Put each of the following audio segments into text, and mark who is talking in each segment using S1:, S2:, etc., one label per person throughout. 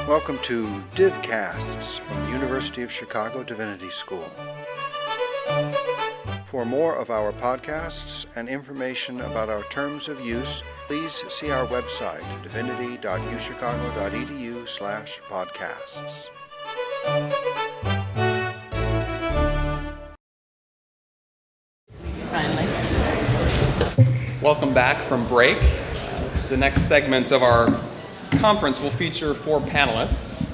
S1: Welcome to Divcasts from University of Chicago Divinity School. For more of our podcasts and information about our terms of use, please see our website, divinity.uchicago.edu/podcasts.
S2: Welcome back from break. The next segment of our conference will feature four panelists.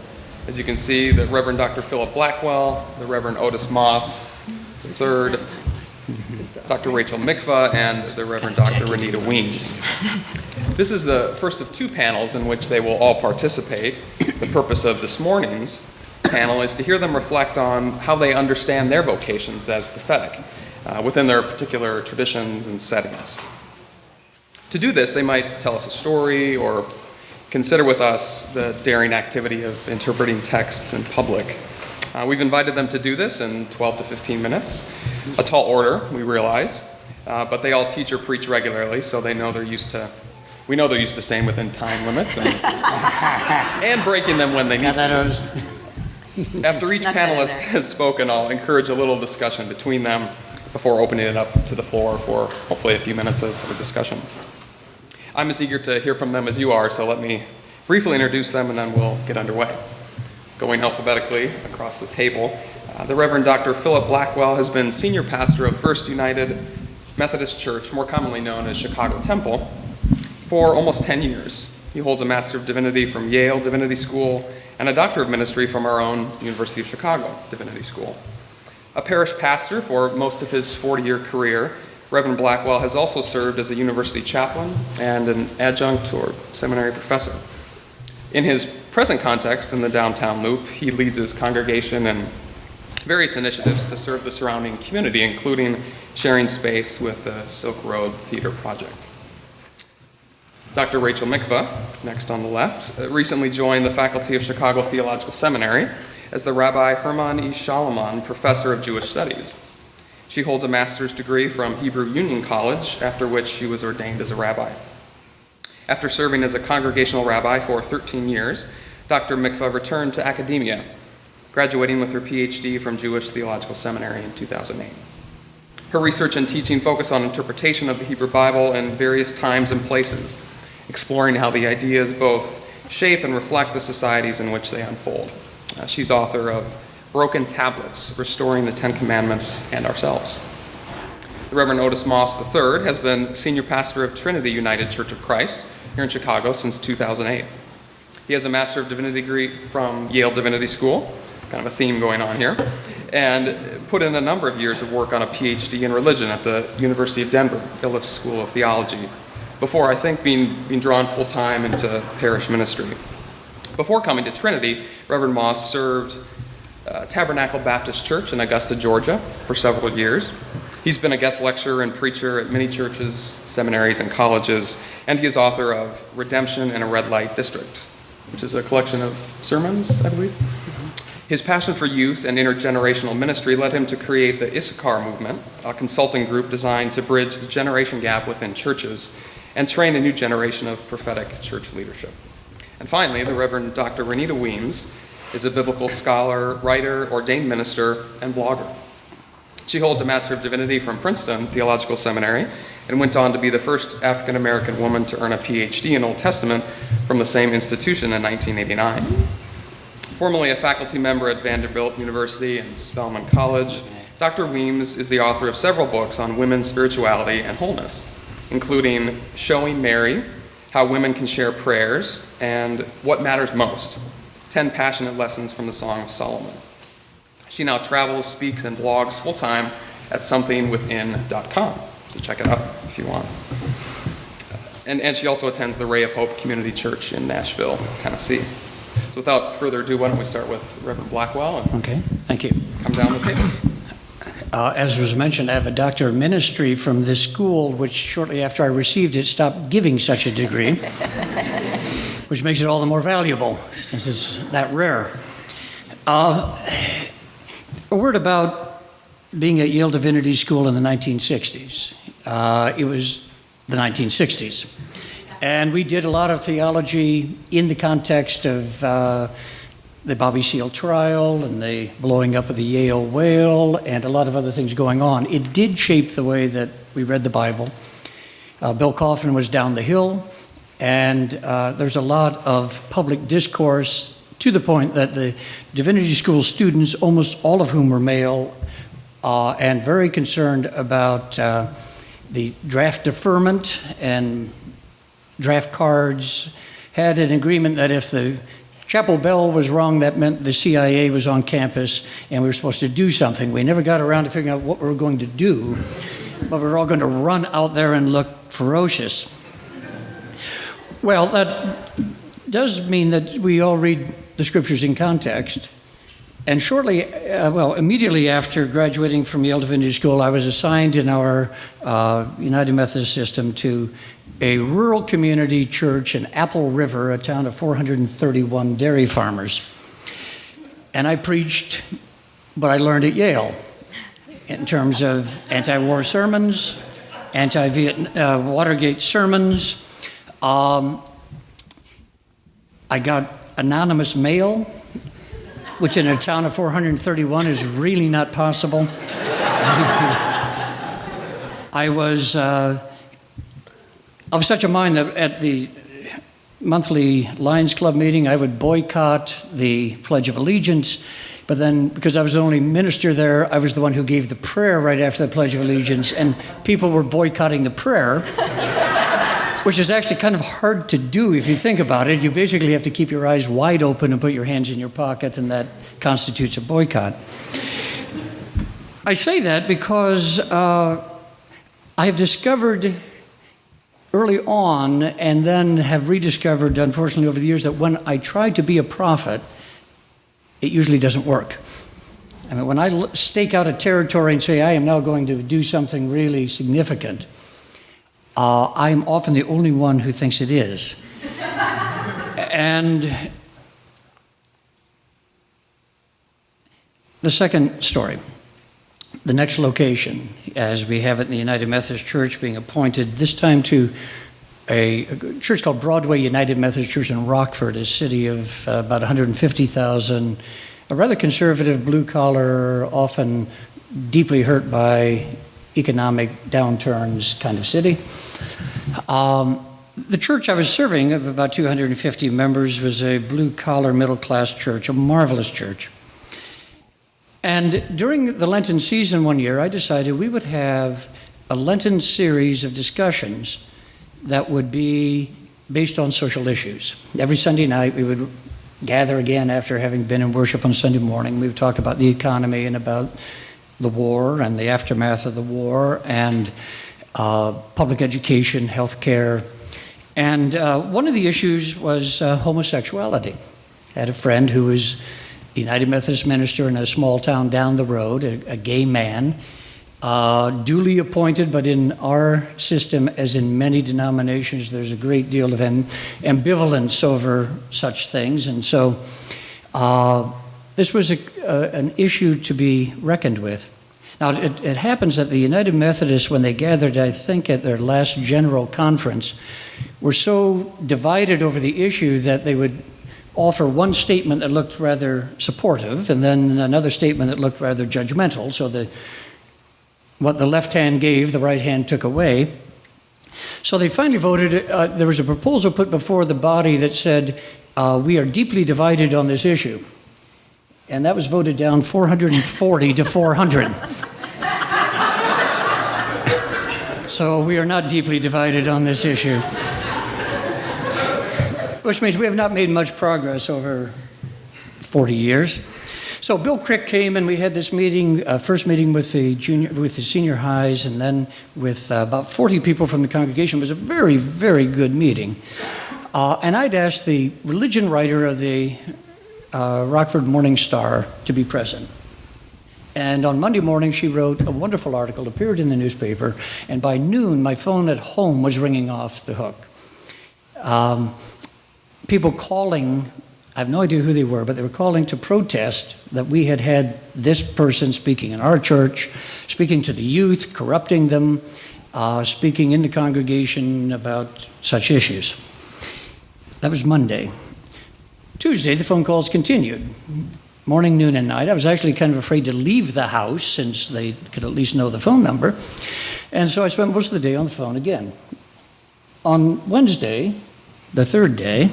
S2: As you can see, the Reverend Dr. Philip Blackwell, the Reverend Otis Moss, the third, Dr. Rachel Mikva, and the Reverend Dr. Renita Weems. This is the first of two panels in which they will all participate. The purpose of this morning's panel is to hear them reflect on how they understand their vocations as prophetic within their particular traditions and settings. To do this, they might tell us a story or consider with us the daring activity of interpreting texts in public. We've invited them to do this in 12 to 15 minutes. A tall order, we realize, but they all teach or preach regularly, so we know they're used to staying within time limits and breaking them when they need to. After each panelist has spoken, I'll encourage a little discussion between them before opening it up to the floor for hopefully a few minutes of discussion. I'm as eager to hear from them as you are, so let me briefly introduce them and then we'll get underway. Going alphabetically across the table, the Reverend Dr. Philip Blackwell has been senior pastor of First United Methodist Church, more commonly known as Chicago Temple, for almost 10 years. He holds a Master of Divinity from Yale Divinity School and a Doctor of Ministry from our own University of Chicago Divinity School. A parish pastor for most of his 40-year career, Reverend Blackwell has also served as a university chaplain and an adjunct or seminary professor. In his present context in the downtown loop, he leads his congregation in various initiatives to serve the surrounding community, including sharing space with the Silk Road Theater Project. Dr. Rachel Mikva, next on the left, recently joined the faculty of Chicago Theological Seminary as the Rabbi Hermann E. Schaalman Professor of Jewish Studies. She holds a master's degree from Hebrew Union College, after which she was ordained as a rabbi. After serving as a congregational rabbi for 13 years, Dr. Mikva returned to academia, graduating with her PhD from Jewish Theological Seminary in 2008. Her research and teaching focus on interpretation of the Hebrew Bible in various times and places, exploring how the ideas both shape and reflect the societies in which they unfold. She's author of Broken Tablets, Restoring the Ten Commandments and Ourselves. The Reverend Otis Moss III has been senior pastor of Trinity United Church of Christ here in Chicago since 2008. He has a Master of Divinity degree from Yale Divinity School, kind of a theme going on here, and put in a number of years of work on a PhD in religion at the University of Denver, Illiff School of Theology, before I think being drawn full-time into parish ministry. Before coming to Trinity, Reverend Moss served Tabernacle Baptist Church in Augusta, Georgia, for several years. He's been a guest lecturer and preacher at many churches, seminaries, and colleges, and he is author of Redemption in a Red Light District, which is a collection of sermons, I believe. His passion for youth and intergenerational ministry led him to create the Issachar movement, a consulting group designed to bridge the generation gap within churches and train a new generation of prophetic church leadership. And finally, the Reverend Dr. Renita Weems is a biblical scholar, writer, ordained minister, and blogger. She holds a Master of Divinity from Princeton Theological Seminary and went on to be the first African-American woman to earn a PhD in Old Testament from the same institution in 1989. Formerly a faculty member at Vanderbilt University and Spelman College, Dr. Weems is the author of several books on women's spirituality and wholeness, including Showing Mary, How Women Can Share Prayers, and What Matters Most, 10 Passionate Lessons from the Song of Solomon. She now travels, speaks, and blogs full-time at somethingwithin.com, so check it out if you want. And she also attends the Ray of Hope Community Church in Nashville, Tennessee. So without further ado, why don't we start with Reverend Blackwell.
S3: Okay, thank you.
S2: Come down the table.
S3: As was mentioned, I have a Doctor of Ministry from this school, which shortly after I received it stopped giving such a degree, which makes it all the more valuable since it's that rare. A word about being at Yale Divinity School in the 1960s. It was the 1960s. And we did a lot of theology in the context of the Bobby Seale trial and the blowing up of the Yale whale and a lot of other things going on. It did shape the way that we read the Bible. Bill Coffin was down the hill, and there's a lot of public discourse to the point that the Divinity School students, almost all of whom were male, and very concerned about the draft deferment and draft cards, had an agreement that if the chapel bell was wrong, that meant the CIA was on campus and we were supposed to do something. We never got around to figuring out what we were going to do, but we were all going to run out there and look ferocious. Well, that does mean that we all read the scriptures in context. And shortly, immediately after graduating from Yale Divinity School, I was assigned in our United Methodist system to a rural community church in Apple River, a town of 431 dairy farmers. And I preached what I learned at Yale in terms of anti-war sermons, Watergate sermons. I got anonymous mail, which in a town of 431 is really not possible. I was of such a mind that at the monthly Lions Club meeting, I would boycott the Pledge of Allegiance. But then, because I was the only minister there, I was the one who gave the prayer right after the Pledge of Allegiance, and people were boycotting the prayer, which is actually kind of hard to do if you think about it. You basically have to keep your eyes wide open and put your hands in your pocket, and that constitutes a boycott. I say that because I have discovered early on, and then have rediscovered, unfortunately, over the years, that when I try to be a prophet, it usually doesn't work. I mean, when I stake out a territory and say, I am now going to do something really significant, I'm often the only one who thinks it is. And the second story, the next location, as we have it in the United Methodist Church, being appointed this time to a church called Broadway United Methodist Church in Rockford, a city of about 150,000, a rather conservative, blue-collar, often deeply hurt by economic downturns kind of city. The church I was serving, of about 250 members, was a blue-collar, middle-class church, a marvelous church. And during the Lenten season one year, I decided we would have a Lenten series of discussions that would be based on social issues. Every Sunday night, we would gather again after having been in worship on Sunday morning. We would talk about the economy and about the war and the aftermath of the war and public education, healthcare. And one of the issues was homosexuality. I had a friend who was a United Methodist minister in a small town down the road, a gay man, duly appointed, but in our system, as in many denominations, there's a great deal of ambivalence over such things. And so this was an issue to be reckoned with. Now, it happens that the United Methodists, when they gathered, I think, at their last general conference, were so divided over the issue that they would offer one statement that looked rather supportive and then another statement that looked rather judgmental. So what the left hand gave, the right hand took away. So they finally voted. There was a proposal put before the body that said, we are deeply divided on this issue. And that was voted down 440 to 400. So we are not deeply divided on this issue. Which means we have not made much progress over 40 years. So Bill Crick came and we had this meeting, first meeting with the senior highs, and then with about 40 people from the congregation. It was a very, very good meeting. And I'd asked the religion writer of the Rockford Morning Star to be present. And on Monday morning, she wrote a wonderful article, appeared in the newspaper, and by noon, my phone at home was ringing off the hook. People calling, I have no idea who they were, but they were calling to protest that we had had this person speaking in our church, speaking to the youth, corrupting them, speaking in the congregation about such issues. That was Monday. Tuesday, the phone calls continued. Morning, noon, and night. I was actually kind of afraid to leave the house since they could at least know the phone number. And so I spent most of the day on the phone again. On Wednesday, the third day,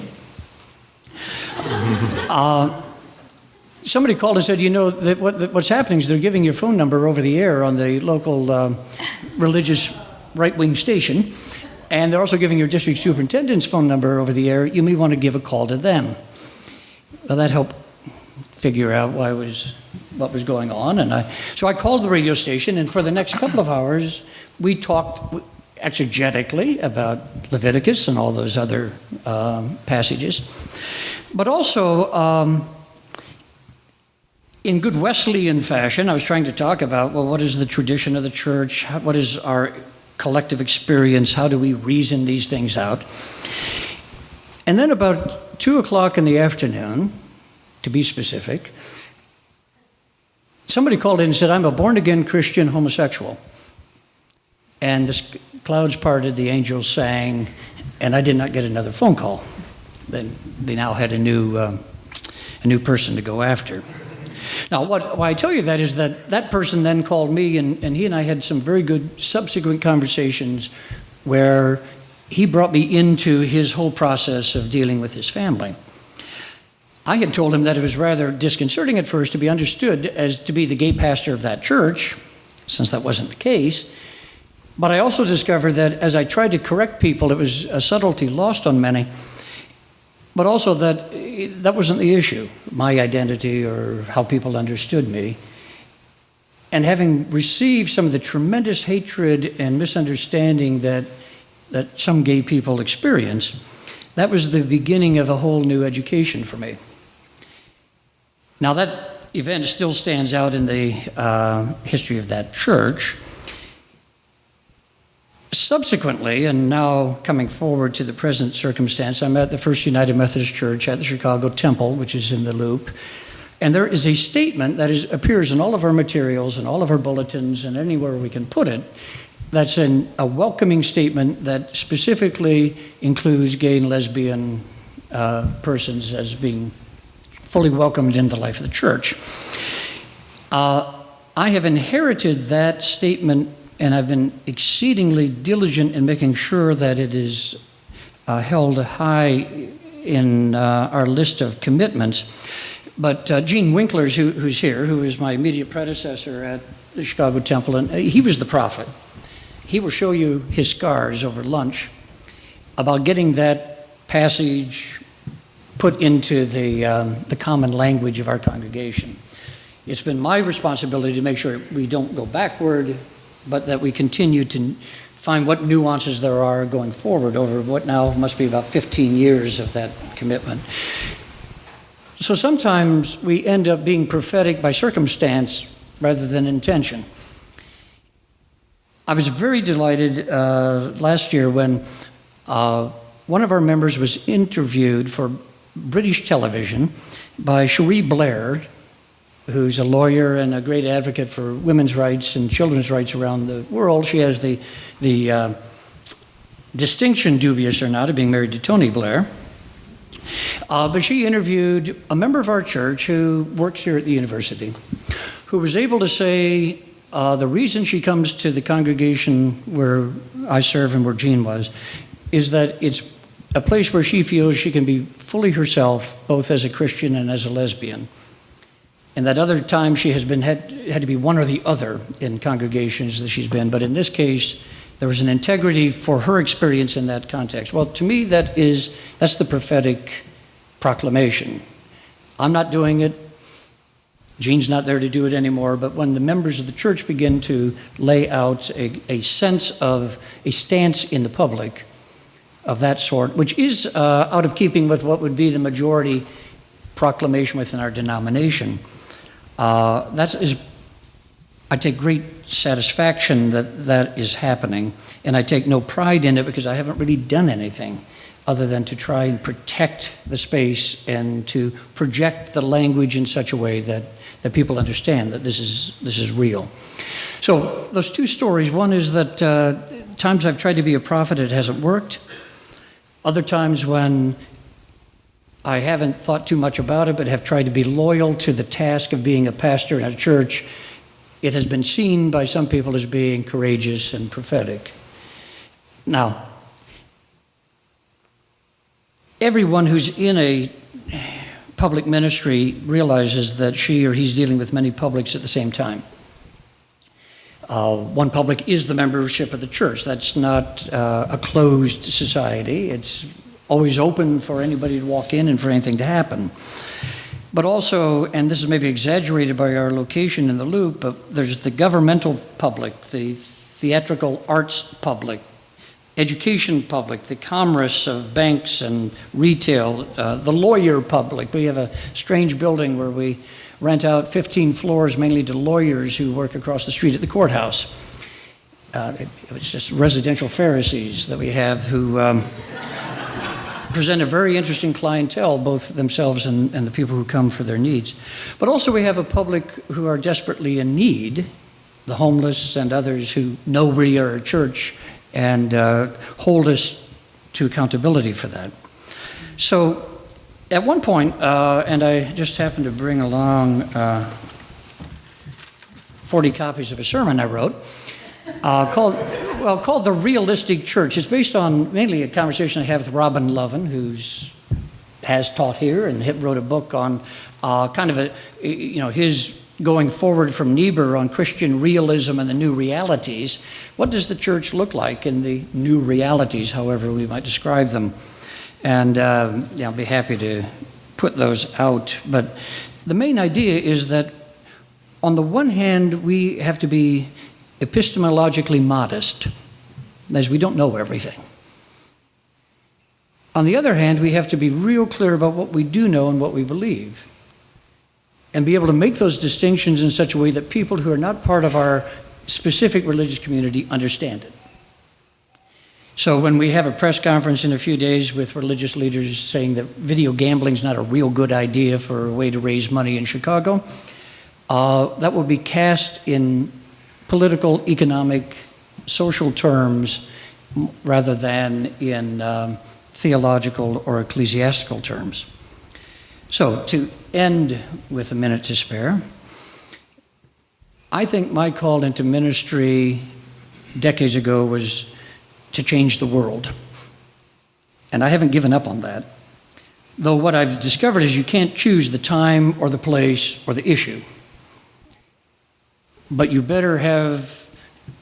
S3: somebody called and said, you know, that what's happening is they're giving your phone number over the air on the local religious right-wing station, and they're also giving your district superintendent's phone number over the air. You may want to give a call to them. Well, that helped figure out what was going on, and so I called the radio station, and for the next couple of hours, we talked exegetically about Leviticus and all those other passages, but also in good Wesleyan fashion, I was trying to talk about, well, what is the tradition of the church? What is our collective experience? How do we reason these things out? And then about 2 o'clock in the afternoon, to be specific, somebody called in and said, I'm a born-again Christian homosexual. And the clouds parted, the angels sang, and I did not get another phone call. Then they now had a new person to go after. Now, why I tell you that is that person then called me, and he and I had some very good subsequent conversations where he brought me into his whole process of dealing with his family. I had told him that it was rather disconcerting at first to be understood as to be the gay pastor of that church, since that wasn't the case. But I also discovered that as I tried to correct people, it was a subtlety lost on many, but also that wasn't the issue, my identity or how people understood me. And having received some of the tremendous hatred and misunderstanding that some gay people experience, that was the beginning of a whole new education for me. Now that event still stands out in the history of that church. Subsequently, and now coming forward to the present circumstance, I'm at the First United Methodist Church at the Chicago Temple, which is in the Loop. And there is a statement that appears in all of our materials and all of our bulletins and anywhere we can put it, that's a welcoming statement that specifically includes gay and lesbian persons as being fully welcomed in the life of the church. I have inherited that statement, and I've been exceedingly diligent in making sure that it is held high in our list of commitments. But Gene Winklers, who's here, who is my immediate predecessor at the Chicago Temple, and he was the prophet. He will show you his scars over lunch about getting that passage put into the common language of our congregation. It's been my responsibility to make sure we don't go backward, but that we continue to find what nuances there are going forward over what now must be about 15 years of that commitment. So sometimes we end up being prophetic by circumstance rather than intention. I was very delighted last year when one of our members was interviewed for British television by Cherie Blair, who's a lawyer and a great advocate for women's rights and children's rights around the world. She has the distinction, dubious or not, of being married to Tony Blair. But she interviewed a member of our church who works here at the university, who was able to say the reason she comes to the congregation where I serve and where Jean was is that it's a place where she feels she can be fully herself, both as a Christian and as a lesbian. And that other times she has had to be one or the other in congregations that she's been, but in this case, there was an integrity for her experience in that context. Well, to me, that's the prophetic proclamation. I'm not doing it. Jean's not there to do it anymore, but when the members of the church begin to lay out a sense of a stance in the public of that sort, which is out of keeping with what would be the majority proclamation within our denomination, I take great satisfaction that is happening, and I take no pride in it because I haven't really done anything other than to try and protect the space and to project the language in such a way that people understand that this is real. So those two stories, one is that times I've tried to be a prophet, it hasn't worked. Other times when I haven't thought too much about it, but have tried to be loyal to the task of being a pastor in a church, it has been seen by some people as being courageous and prophetic. Now, everyone who's in a public ministry realizes that she or he's dealing with many publics at the same time. One public is the membership of the church. That's not a closed society. It's always open for anybody to walk in and for anything to happen. But also, and this is maybe exaggerated by our location in the loop, but there's the governmental public, the theatrical arts public, education public, the commerce of banks and retail, the lawyer public. We have a strange building where we rent out 15 floors mainly to lawyers who work across the street at the courthouse. It's just residential Pharisees that we have who present a very interesting clientele, both themselves and the people who come for their needs. But also we have a public who are desperately in need, the homeless and others who know we are a church and hold us to accountability for that. So at one point, and I just happened to bring along 40 copies of a sermon I wrote, called The Realistic Church. It's based on mainly a conversation I had with Robin Lovin, who has taught here and wrote a book on kind of his going forward from Niebuhr on Christian realism and the new realities. What does the church look like in the new realities, however we might describe them? And I'll be happy to put those out. But the main idea is that on the one hand, we have to be epistemologically modest. That is, we don't know everything. On the other hand, we have to be real clear about what we do know and what we believe, and be able to make those distinctions in such a way that people who are not part of our specific religious community understand it. So when we have a press conference in a few days with religious leaders saying that video gambling is not a real good idea for a way to raise money in Chicago, that will be cast in political, economic, social terms rather than in theological or ecclesiastical terms. So to end with a minute to spare, I think my call into ministry decades ago was to change the world. And I haven't given up on that. Though what I've discovered is you can't choose the time or the place or the issue. But you better have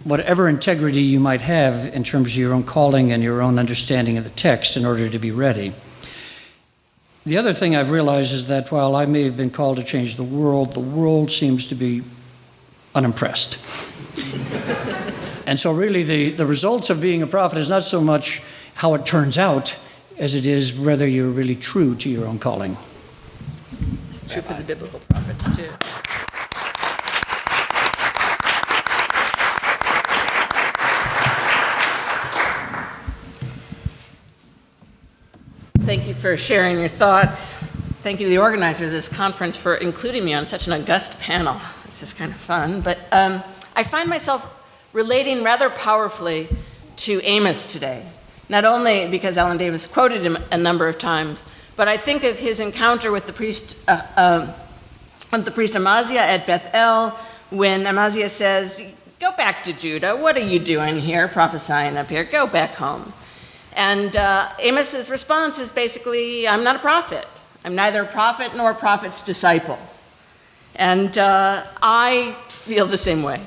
S3: whatever integrity you might have in terms of your own calling and your own understanding of the text in order to be ready. The other thing I've realized is that while I may have been called to change the world seems to be unimpressed. And so really the results of being a prophet is not so much how it turns out as it is whether you're really true to your own calling.
S4: It's true for the biblical prophets too. Thank you for sharing your thoughts. Thank you to the organizer of this conference for including me on such an august panel. This is kind of fun, but I find myself relating rather powerfully to Amos today, not only because Alan Davis quoted him a number of times, but I think of his encounter with the priest Amaziah at Bethel, when Amaziah says, "Go back to Judah. What are you doing here, prophesying up here? Go back home." And Amos's response is basically, "I'm not a prophet. I'm neither a prophet nor a prophet's disciple." And I feel the same way.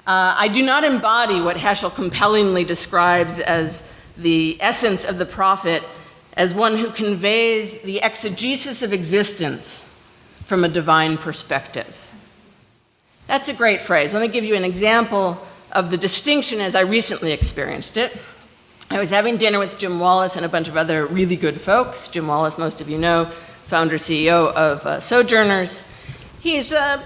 S4: I do not embody what Heschel compellingly describes as the essence of the prophet as one who conveys the exegesis of existence from a divine perspective. That's a great phrase. Let me give you an example of the distinction as I recently experienced it. I was having dinner with Jim Wallace and a bunch of other really good folks. Jim Wallace, most of you know, founder, CEO of Sojourners. He's, he's a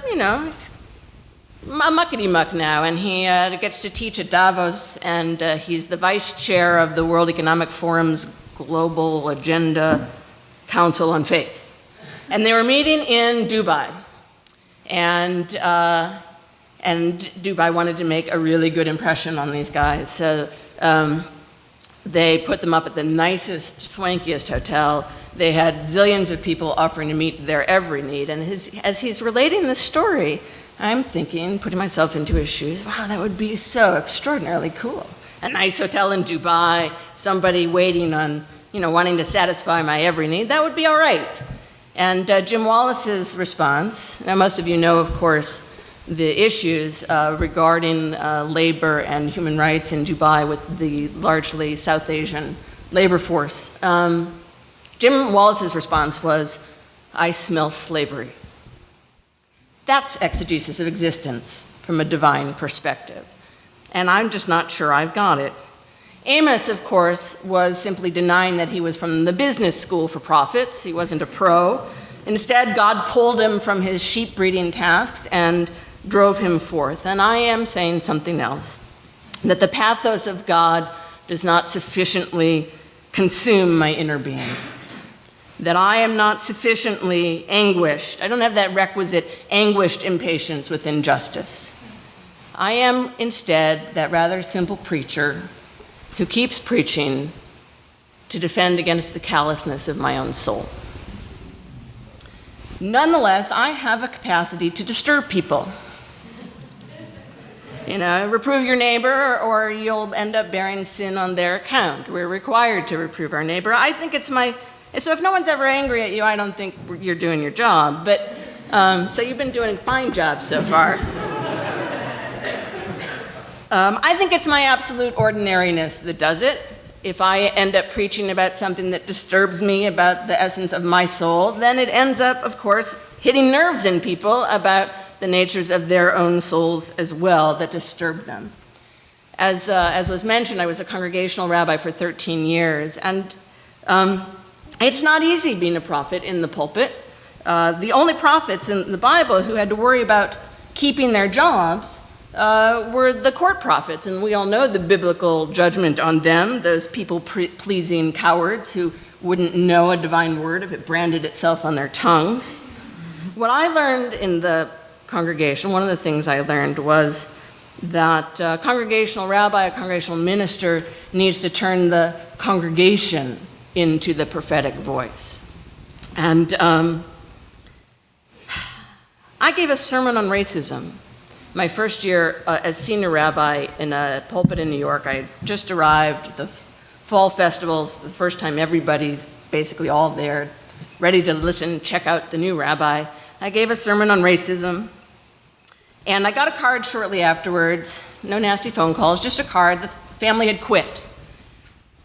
S4: muckety-muck now, and he gets to teach at Davos, and he's the vice chair of the World Economic Forum's Global Agenda Council on Faith. And they were meeting in Dubai. And And Dubai wanted to make a really good impression on these guys. So they put them up at the nicest, swankiest hotel. They had zillions of people offering to meet their every need. And as he's relating this story, I'm thinking, putting myself into his shoes, wow, that would be so extraordinarily cool. A nice hotel in Dubai, somebody waiting on, wanting to satisfy my every need, that would be all right. And Jim Wallace's response, now most of you know, of course, the issues regarding labor and human rights in Dubai with the largely South Asian labor force. Jim Wallace's response was, I smell slavery. That's exegesis of existence from a divine perspective. And I'm just not sure I've got it. Amos, of course, was simply denying that he was from the business school for prophets. He wasn't a pro. Instead, God pulled him from his sheep breeding tasks and drove him forth. And I am saying something else, that the pathos of God does not sufficiently consume my inner being, that I am not sufficiently anguished. I don't have that requisite anguished impatience with injustice. I am instead that rather simple preacher who keeps preaching to defend against the callousness of my own soul. Nonetheless, I have a capacity to disturb people. Reprove your neighbor or you'll end up bearing sin on their account. We're required to reprove our neighbor. I think so if no one's ever angry at you, I don't think you're doing your job. But, so you've been doing a fine job so far. I think it's my absolute ordinariness that does it. If I end up preaching about something that disturbs me about the essence of my soul, then it ends up, of course, hitting nerves in people about the natures of their own souls as well that disturb them. As was mentioned, I was a congregational rabbi for 13 years, and it's not easy being a prophet in the pulpit. The only prophets in the Bible who had to worry about keeping their jobs were the court prophets, and we all know the biblical judgment on them, those people-pleasing cowards who wouldn't know a divine word if it branded itself on their tongues. What I learned in the congregation, one of the things I learned was that a congregational rabbi, a congregational minister, needs to turn the congregation into the prophetic voice. And I gave a sermon on racism. My first year as senior rabbi in a pulpit in New York, I had just arrived, the fall festivals, the first time everybody's basically all there, ready to listen, check out the new rabbi. I gave a sermon on racism, and I got a card shortly afterwards, no nasty phone calls, just a card. The family had quit.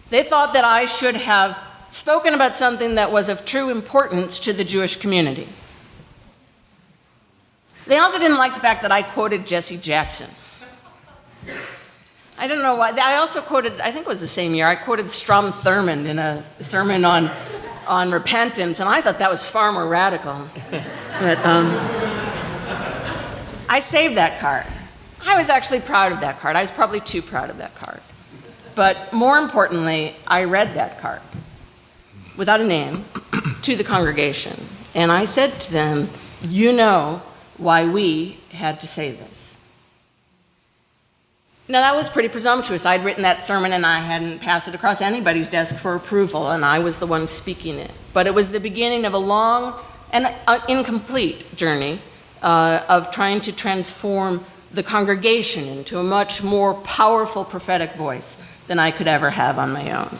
S4: They thought that I should have spoken about something that was of true importance to the Jewish community. They also didn't like the fact that I quoted Jesse Jackson. I don't know why. I also quoted, I think it was the same year, I quoted Strom Thurmond in a sermon on repentance, and I thought that was far more radical. But I saved that card. I was actually proud of that card. I was probably too proud of that card. But more importantly, I read that card without a name to the congregation, and I said to them, you know why we had to say this. Now, that was pretty presumptuous. I'd written that sermon and I hadn't passed it across anybody's desk for approval, and I was the one speaking it. But it was the beginning of a long and incomplete journey of trying to transform the congregation into a much more powerful prophetic voice than I could ever have on my own.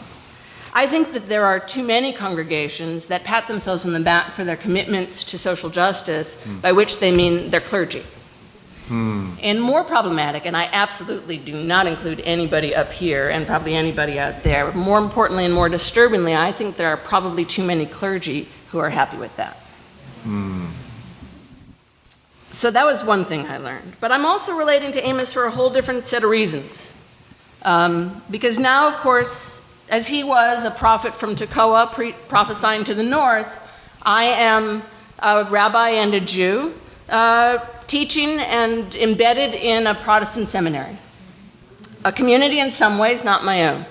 S4: I think that there are too many congregations that pat themselves on the back for their commitments to social justice, by which they mean their clergy. And more problematic, and I absolutely do not include anybody up here and probably anybody out there, more importantly and more disturbingly, I think there are probably too many clergy who are happy with that. So that was one thing I learned. But I'm also relating to Amos for a whole different set of reasons. Because now, of course, as he was a prophet from Tekoa, prophesying to the north, I am a rabbi and a Jew, teaching and embedded in a Protestant seminary. A community in some ways, not my own.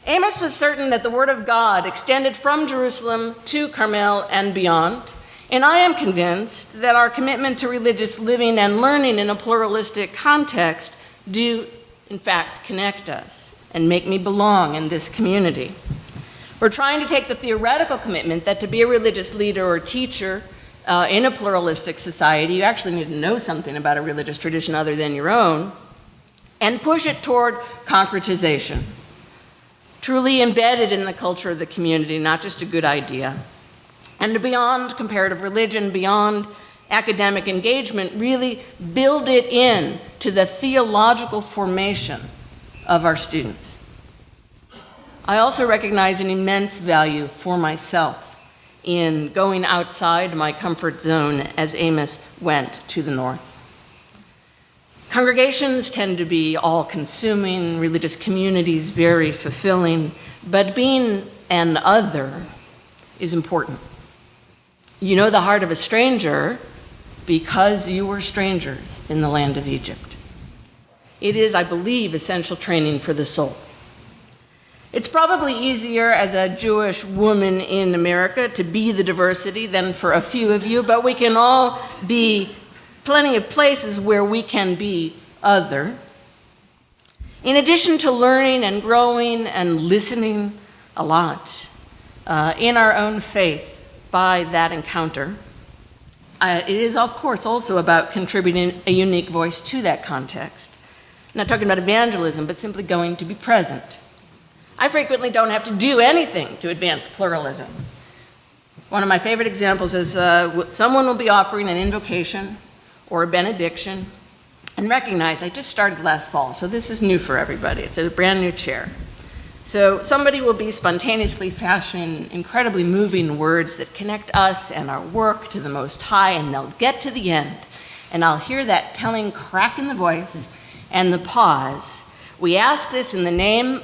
S4: Amos was certain that the word of God extended from Jerusalem to Carmel and beyond, And I am convinced that our commitment to religious living and learning in a pluralistic context do, in fact, connect us and make me belong in this community. We're trying to take the theoretical commitment that to be a religious leader or teacher in a pluralistic society, you actually need to know something about a religious tradition other than your own, and push it toward concretization, truly embedded in the culture of the community, not just a good idea. And beyond comparative religion, beyond academic engagement, really build it in to the theological formation of our students. I also recognize an immense value for myself in going outside my comfort zone as Amos went to the north. Congregations tend to be all-consuming, religious communities very fulfilling, but being an other is important. You know the heart of a stranger because you were strangers in the land of Egypt. It is, I believe, essential training for the soul. It's probably easier as a Jewish woman in America to be the diversity than for a few of you, but we can all be plenty of places where we can be other. In addition to learning and growing and listening a lot in our own faith by that encounter, it is, of course, also about contributing a unique voice to that context. I'm not talking about evangelism, but simply going to be present. I frequently don't have to do anything to advance pluralism. One of my favorite examples is someone will be offering an invocation or a benediction and recognize I just started last fall, so this is new for everybody. It's a brand new chair. So somebody will be spontaneously fashioning incredibly moving words that connect us and our work to the Most High, and they'll get to the end, and I'll hear that telling crack in the voice and the pause. We ask this in the name,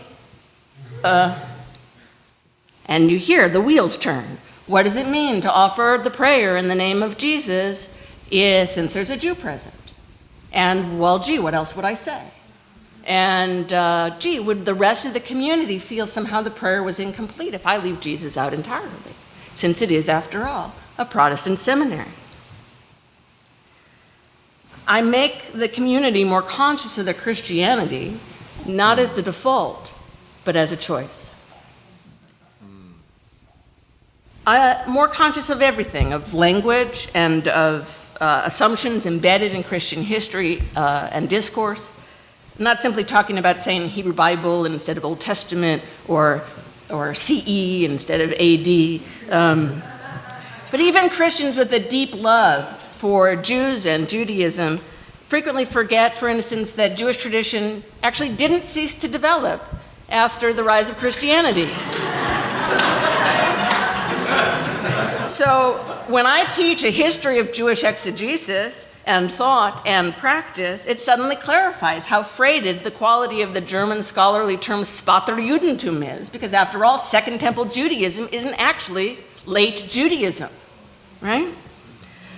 S4: and you hear the wheels turn. What does it mean to offer the prayer in the name of Jesus since there's a Jew present? And, well, gee, what else would I say? And, gee, would the rest of the community feel somehow the prayer was incomplete if I leave Jesus out entirely, since it is, after all, a Protestant seminary? I make the community more conscious of their Christianity, not as the default, but as a choice. More conscious of everything, of language and of assumptions embedded in Christian history and discourse. I'm not simply talking about saying Hebrew Bible instead of Old Testament or CE instead of AD. But even Christians with a deep love for Jews and Judaism frequently forget, for instance, that Jewish tradition actually didn't cease to develop after the rise of Christianity. So when I teach a history of Jewish exegesis and thought and practice, it suddenly clarifies how freighted the quality of the German scholarly term Späterjudentum is, because after all, Second Temple Judaism isn't actually late Judaism, right?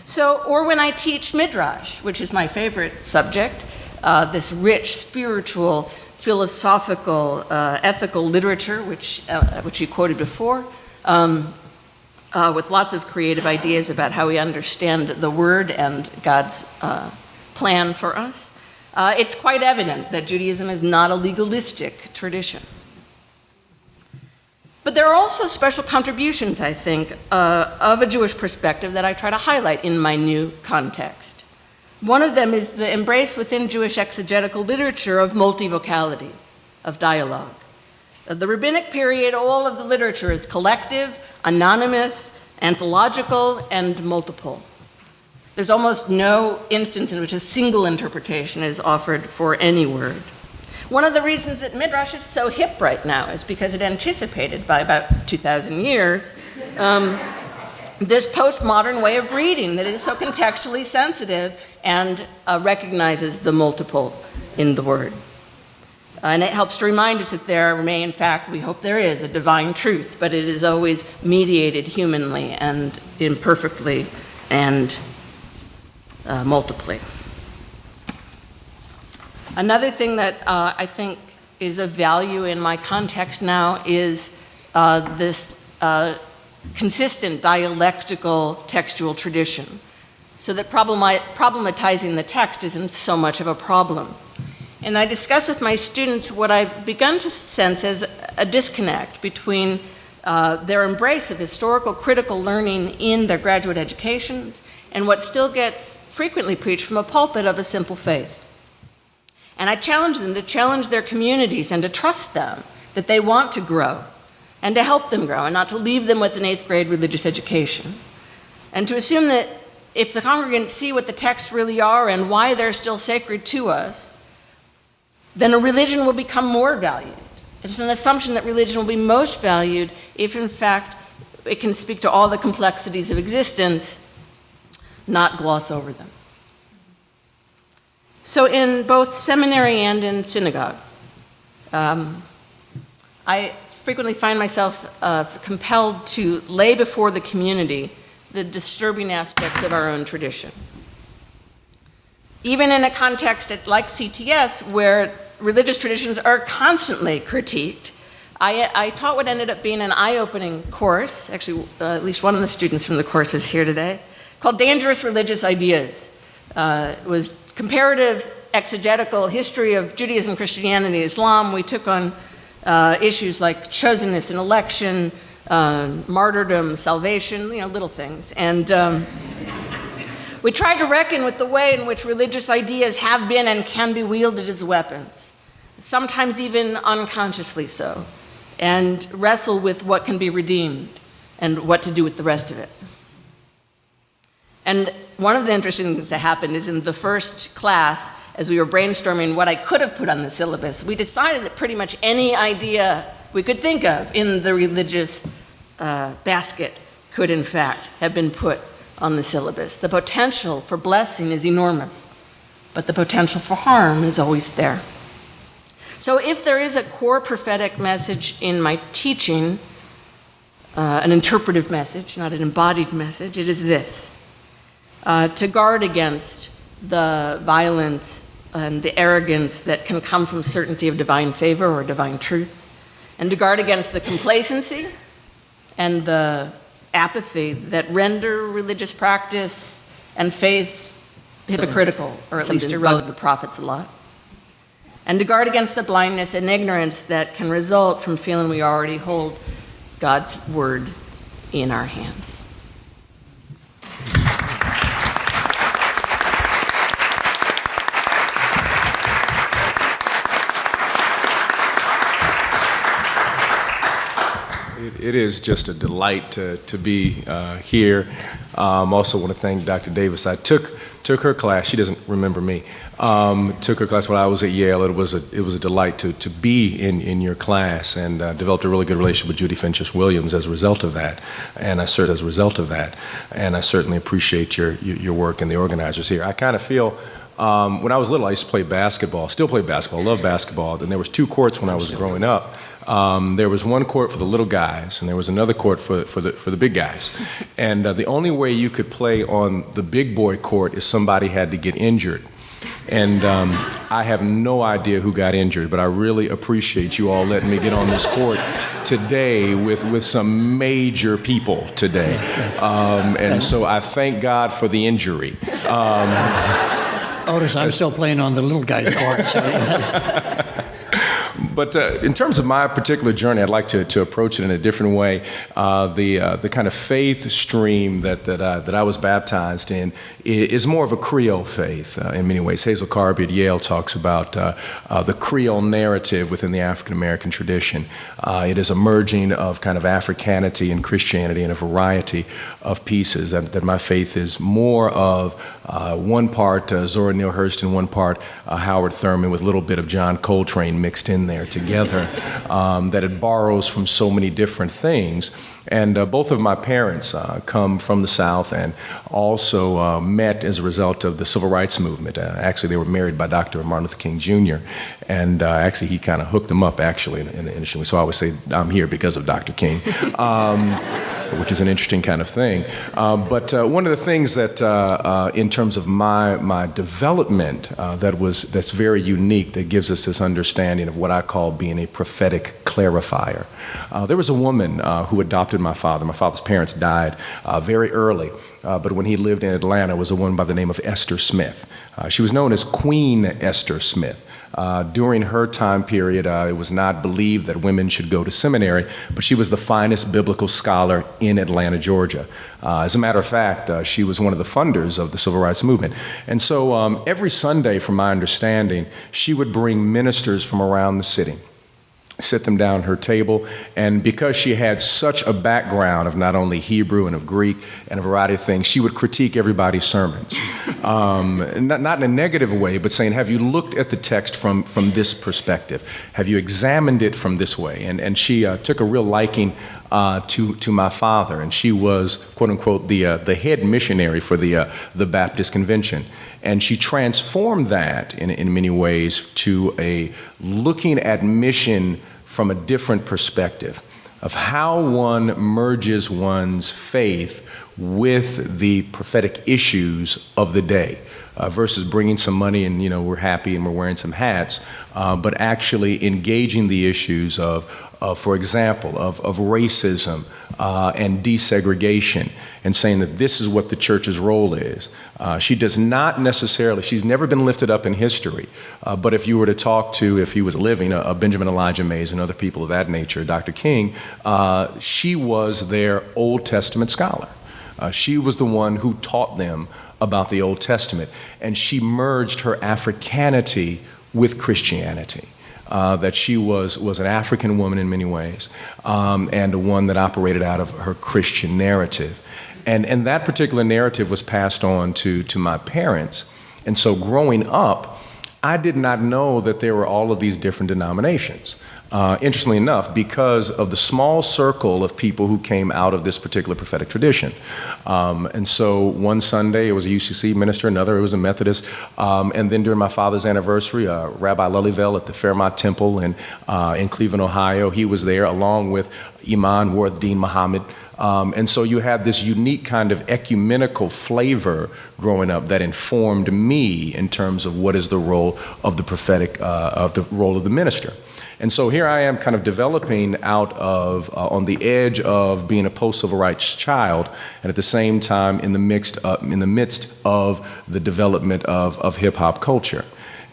S4: So, or when I teach Midrash, which is my favorite subject, this rich spiritual, philosophical, ethical literature, which you quoted before, with lots of creative ideas about how we understand the Word and God's plan for us, it's quite evident that Judaism is not a legalistic tradition. But there are also special contributions, I think, of a Jewish perspective that I try to highlight in my new context. One of them is the embrace within Jewish exegetical literature of multivocality, of dialogue. The rabbinic period, all of the literature is collective, anonymous, anthological, and multiple. There's almost no instance in which a single interpretation is offered for any word. One of the reasons that Midrash is so hip right now is because it anticipated by about 2,000 years this postmodern way of reading that is so contextually sensitive and recognizes the multiple in the word. And it helps to remind us that there may, in fact, we hope there is, a divine truth, but it is always mediated humanly and imperfectly and multiply. Another thing that I think is of value in my context now is this consistent dialectical textual tradition, so that problematizing the text isn't so much of a problem. And I discuss with my students what I've begun to sense as a disconnect between their embrace of historical critical learning in their graduate educations and what still gets frequently preached from a pulpit of a simple faith. And I challenge them to challenge their communities and to trust them that they want to grow and to help them grow and not to leave them with an 8th grade religious education. And to assume that if the congregants see what the texts really are and why they're still sacred to us, then a religion will become more valued. It's an assumption that religion will be most valued if, in fact, it can speak to all the complexities of existence, not gloss over them. So in both seminary and in synagogue, I frequently find myself compelled to lay before the community the disturbing aspects of our own tradition. Even in a context like CTS, where religious traditions are constantly critiqued, I taught what ended up being an eye-opening course, actually at least one of the students from the course is here today, called Dangerous Religious Ideas. It was comparative exegetical history of Judaism, Christianity, Islam. We took on issues like chosenness and election, martyrdom, salvation, little things. And we tried to reckon with the way in which religious ideas have been and can be wielded as weapons, sometimes even unconsciously so, and wrestle with what can be redeemed and what to do with the rest of it. And one of the interesting things that happened is in the first class, as we were brainstorming what I could have put on the syllabus, we decided that pretty much any idea we could think of in the religious basket could in fact have been put on the syllabus. The potential for blessing is enormous, but the potential for harm is always there. So if there is a core prophetic message in my teaching, an interpretive message, not an embodied message, it is this: to guard against the violence and the arrogance that can come from certainty of divine favor or divine truth, and to guard against the complacency and the apathy that render religious practice and faith hypocritical, or at least irrelevant to the prophets a lot, and to guard against the blindness and ignorance that can result from feeling we already hold God's word in our hands.
S5: It is just a delight to be here. Also want to thank Dr. Davis. I took her class. She doesn't remember me. Took her class when I was at Yale. It was a delight to be in your class, and developed a really good relationship with Judy Finchus-Williams as a result of that. And I certainly appreciate your work and the organizers here. I kind of feel. When I was little, I used to play basketball. Still play basketball. Love basketball. And there was 2 courts when I was growing up. There was one court for the little guys, and there was another court for the big guys. And the only way you could play on the big boy court is somebody had to get injured. And I have no idea who got injured, but I really appreciate you all letting me get on this court today with some major people today. And so I thank God for the injury.
S3: Otis, I'm still playing on the little guy's court. So yes.
S5: But in terms of my particular journey, I'd like to approach it in a different way. The kind of faith stream that I was baptized in is more of a Creole faith in many ways. Hazel Carby at Yale talks about the Creole narrative within the African American tradition. It is a merging of kind of Africanity and Christianity in a variety of pieces. That my faith is more of one part Zora Neale Hurston, one part Howard Thurman, with a little bit of John Coltrane mixed in there together, that it borrows from so many different things. And both of my parents come from the South and also met as a result of the Civil Rights Movement. Actually, they were married by Dr. Martin Luther King Jr., and actually he kind of hooked them up, actually, initially. So I always say I'm here because of Dr. King. Which is an interesting kind of thing. But one of the things that, in terms of my development, that's very unique, that gives us this understanding of what I call being a prophetic clergy. clarifier. There was a woman who adopted my father. My father's parents died very early, but when he lived in Atlanta was a woman by the name of Esther Smith. She was known as Queen Esther Smith. During her time period, it was not believed that women should go to seminary, but she was the finest biblical scholar in Atlanta, Georgia. As a matter of fact, she was one of the funders of the Civil Rights Movement. And so every Sunday, from my understanding, she would bring ministers from around the city, sit them down at her table, and because she had such a background of not only Hebrew and of Greek and a variety of things, she would critique everybody's sermons. Not in a negative way, but saying, have you looked at the text from this perspective? Have you examined it from this way? And she took a real liking to my father, and she was, quote unquote, the head missionary for the Baptist Convention. And she transformed that in many ways to a looking at mission from a different perspective of how one merges one's faith with the prophetic issues of the day. Versus bringing some money and, we're happy and we're wearing some hats, but actually engaging the issues of for example, of racism and desegregation, and saying that this is what the church's role is. She does not necessarily, she's never been lifted up in history, but if you were to talk to, if he was living, Benjamin Elijah Mays and other people of that nature, Dr. King, she was their Old Testament scholar. She was the one who taught them about the Old Testament, and she merged her Africanity with Christianity. That she was an African woman in many ways, and one that operated out of her Christian narrative. And that particular narrative was passed on to my parents. And so growing up, I did not know that there were all of these different denominations. Interestingly enough, because of the small circle of people who came out of this particular prophetic tradition. And so one Sunday it was a UCC minister, another it was a Methodist, and then during my father's anniversary, Rabbi Lullyville at the Fairmont Temple in Cleveland, Ohio, he was there along with Imam Warthdeen Muhammad. And so you have this unique kind of ecumenical flavor growing up that informed me in terms of what is the role of the prophetic, of the role of the minister. And so here I am kind of developing out of, on the edge of being a post-civil rights child, and at the same time in the midst of the development of hip-hop culture.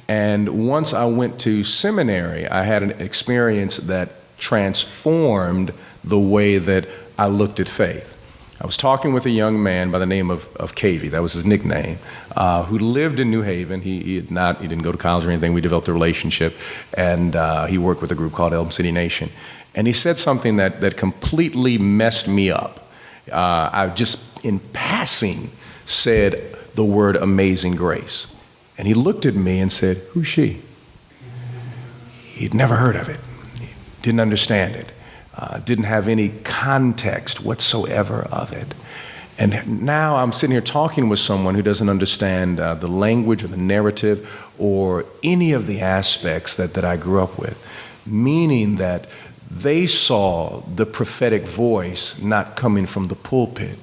S5: And once I went to seminary, I had an experience that transformed the way that I looked at faith. I was talking with a young man by the name of KV, that was his nickname, who lived in New Haven. He didn't go to college or anything. We developed a relationship, and he worked with a group called Elm City Nation. And he said something that completely messed me up. I just, in passing, said the word amazing grace. And he looked at me and said, "Who's she?" He'd never heard of it. He didn't understand it. Didn't have any context whatsoever of it. And now I'm sitting here talking with someone who doesn't understand the language or the narrative or any of the aspects that I grew up with, meaning that they saw the prophetic voice not coming from the pulpit,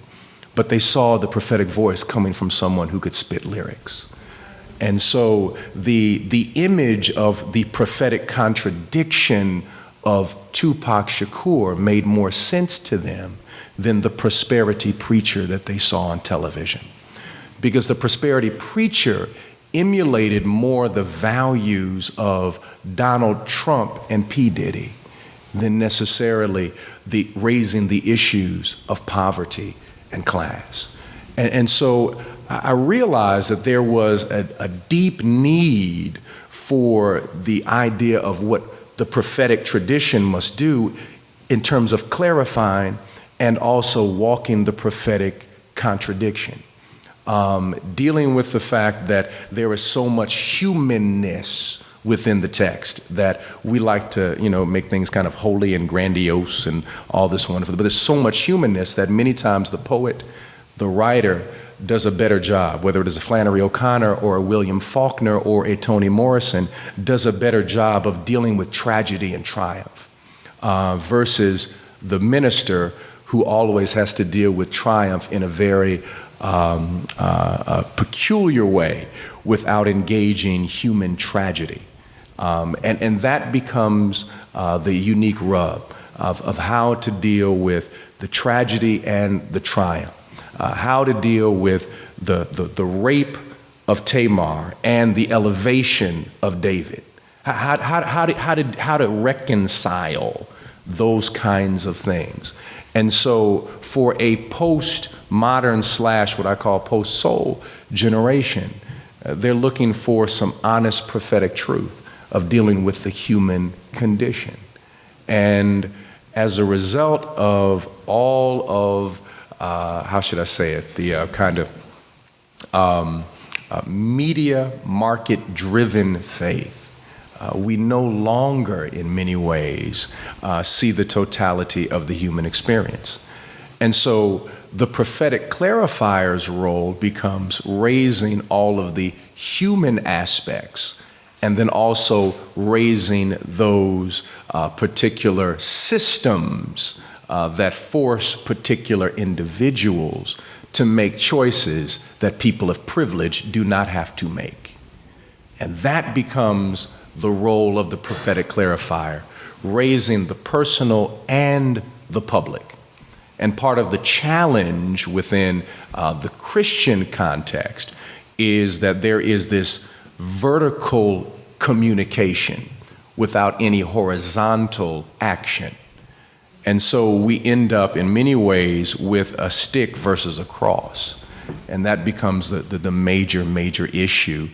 S5: but they saw the prophetic voice coming from someone who could spit lyrics. And so the image of the prophetic contradiction of Tupac Shakur made more sense to them than the prosperity preacher that they saw on television. Because the prosperity preacher emulated more the values of Donald Trump and P. Diddy than necessarily raising the issues of poverty and class. And so I realized that there was a deep need for the idea of what the prophetic tradition must do in terms of clarifying and also walking the prophetic contradiction. Dealing with the fact that there is so much humanness within the text that we like to, make things kind of holy and grandiose and all this wonderful, but there's so much humanness that many times the poet, the writer, does a better job, whether it is a Flannery O'Connor or a William Faulkner or a Toni Morrison, does a better job of dealing with tragedy and triumph versus the minister who always has to deal with triumph in a very peculiar way without engaging human tragedy. And that becomes the unique rub of how to deal with the tragedy and the triumph, how to deal with the rape of Tamar and the elevation of David, how to reconcile those kinds of things. And so for a post-modern / what I call post-soul generation, they're looking for some honest prophetic truth of dealing with the human condition. And as a result of all of, how should I say it, the kind of media market-driven faith, we no longer, in many ways, see the totality of the human experience. And so the prophetic clarifier's role becomes raising all of the human aspects and then also raising those particular systems that force particular individuals to make choices that people of privilege do not have to make. And that becomes the role of the prophetic clarifier, raising the personal and the public. And part of the challenge within the Christian context is that there is this vertical communication without any horizontal action. And so we end up in many ways with a stick versus a cross. And that becomes the major issue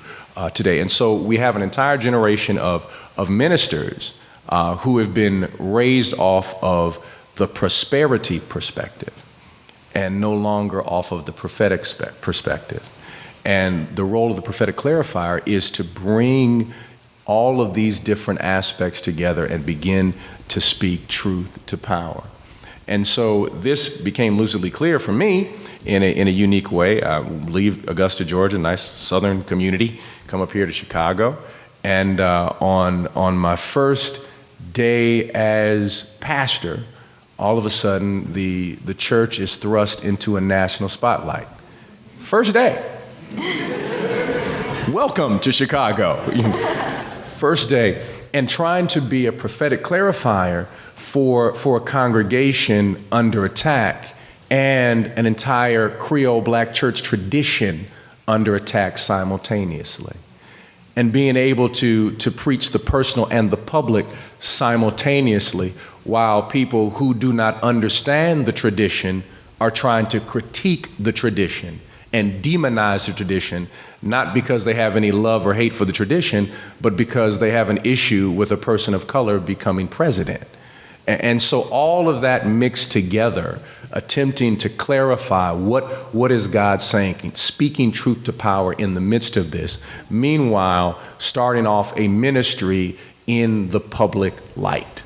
S5: today. And so we have an entire generation of ministers who have been raised off of the prosperity perspective and no longer off of the prophetic perspective. And the role of the prophetic clarifier is to bring all of these different aspects together and begin to speak truth to power. And so this became lucidly clear for me in a unique way. I leave Augusta, Georgia, nice southern community, come up here to Chicago. And on my first day as pastor, all of a sudden the church is thrust into a national spotlight. First day. Welcome to Chicago. First day. And trying to be a prophetic clarifier for a congregation under attack and an entire Creole black church tradition under attack simultaneously. And being able to preach the personal and the public simultaneously while people who do not understand the tradition are trying to critique the tradition and demonize the tradition, not because they have any love or hate for the tradition, but because they have an issue with a person of color becoming president. And so all of that mixed together, attempting to clarify what is God saying, speaking truth to power in the midst of this, meanwhile starting off a ministry in the public light.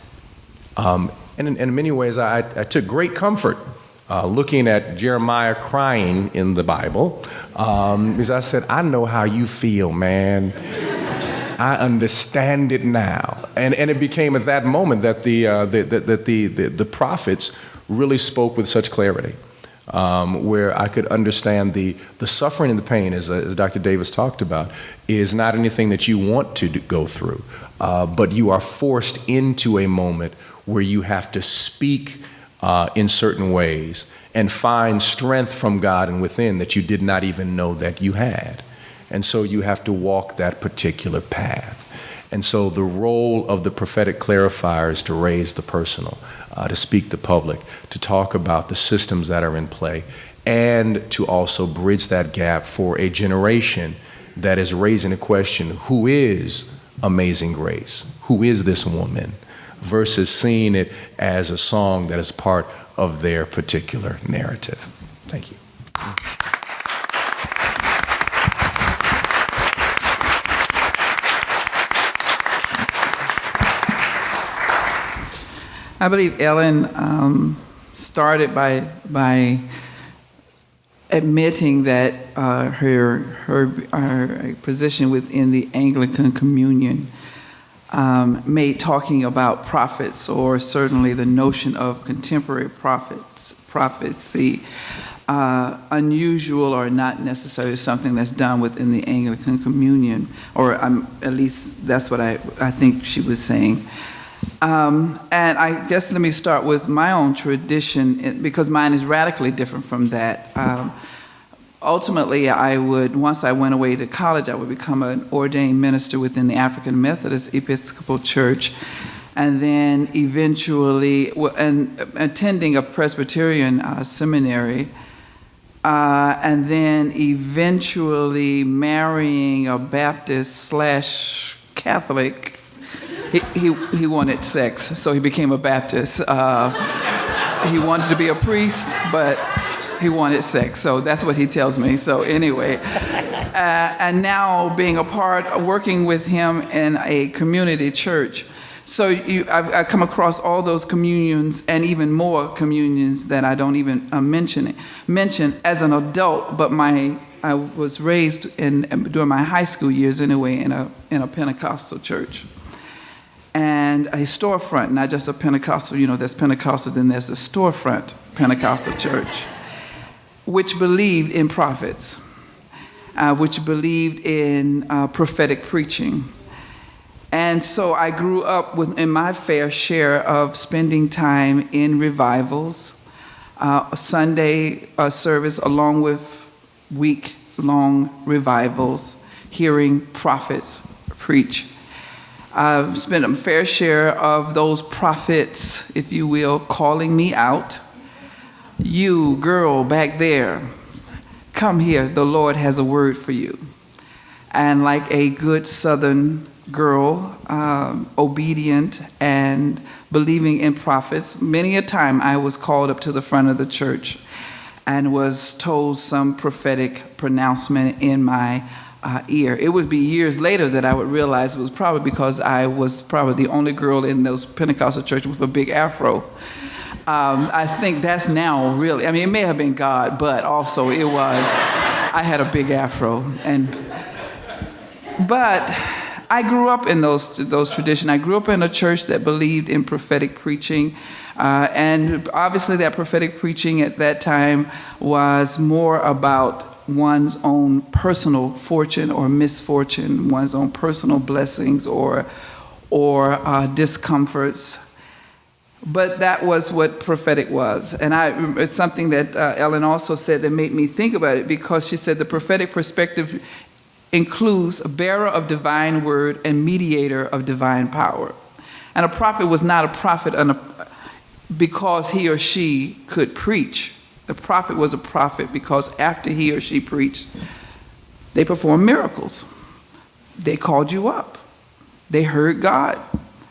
S5: And in many ways, I took great comfort looking at Jeremiah crying in the Bible, because I said, I know how you feel, man. I understand it now. And it became at that moment that the prophets really spoke with such clarity, where I could understand the suffering and the pain, as Dr. Davis talked about, is not anything that you want to go through, but you are forced into a moment where you have to speak in certain ways and find strength from God and within that you did not even know that you had. And so you have to walk that particular path. And so the role of the prophetic clarifier is to raise the personal, to speak the public, to talk about the systems that are in play, and to also bridge that gap for a generation that is raising a question, who is Amazing Grace? Who is this woman? Versus seeing it as a song that is part of their particular narrative. Thank you.
S6: I believe Ellen started by admitting that her position within the Anglican Communion made talking about prophets, or certainly the notion of contemporary prophecy, unusual or not necessarily something that's done within the Anglican communion, or at least that's what I think she was saying. And I guess let me start with my own tradition, because mine is radically different from that. Ultimately, once I went away to college, I would become an ordained minister within the African Methodist Episcopal Church, and then eventually attending a Presbyterian seminary, and then eventually marrying a Baptist/Catholic. He wanted sex, so he became a Baptist. He wanted to be a priest, but he wanted sex, so that's what he tells me. So anyway, and now being working with him in a community church. So I've come across all those communions and even more communions that I don't even mention as an adult. But I was raised during my high school years anyway in a Pentecostal church. And a storefront, not just a Pentecostal, there's Pentecostal, then there's a storefront Pentecostal church, which believed in prophets, which believed in prophetic preaching. And so I grew up in my fair share of spending time in revivals, Sunday service, along with week-long revivals, hearing prophets preach. I've spent a fair share of those prophets, if you will, calling me out. You, girl, back there, come here, the Lord has a word for you. And like a good Southern girl, obedient and believing in prophets, many a time I was called up to the front of the church and was told some prophetic pronouncement in my ear. It would be years later that I would realize it was probably because I was probably the only girl in those Pentecostal churches with a big afro. I think that's now really, it may have been God, but also I had a big afro. But I grew up in those traditions. I grew up in a church that believed in prophetic preaching. And obviously that prophetic preaching at that time was more about one's own personal fortune or misfortune, one's own personal blessings or discomforts. But that was what prophetic was. And it's something that Ellen also said that made me think about it, because she said the prophetic perspective includes a bearer of divine word and mediator of divine power. And a prophet was not a prophet because he or she could preach. The prophet was a prophet because after he or she preached, they performed miracles. They called you up. They heard God.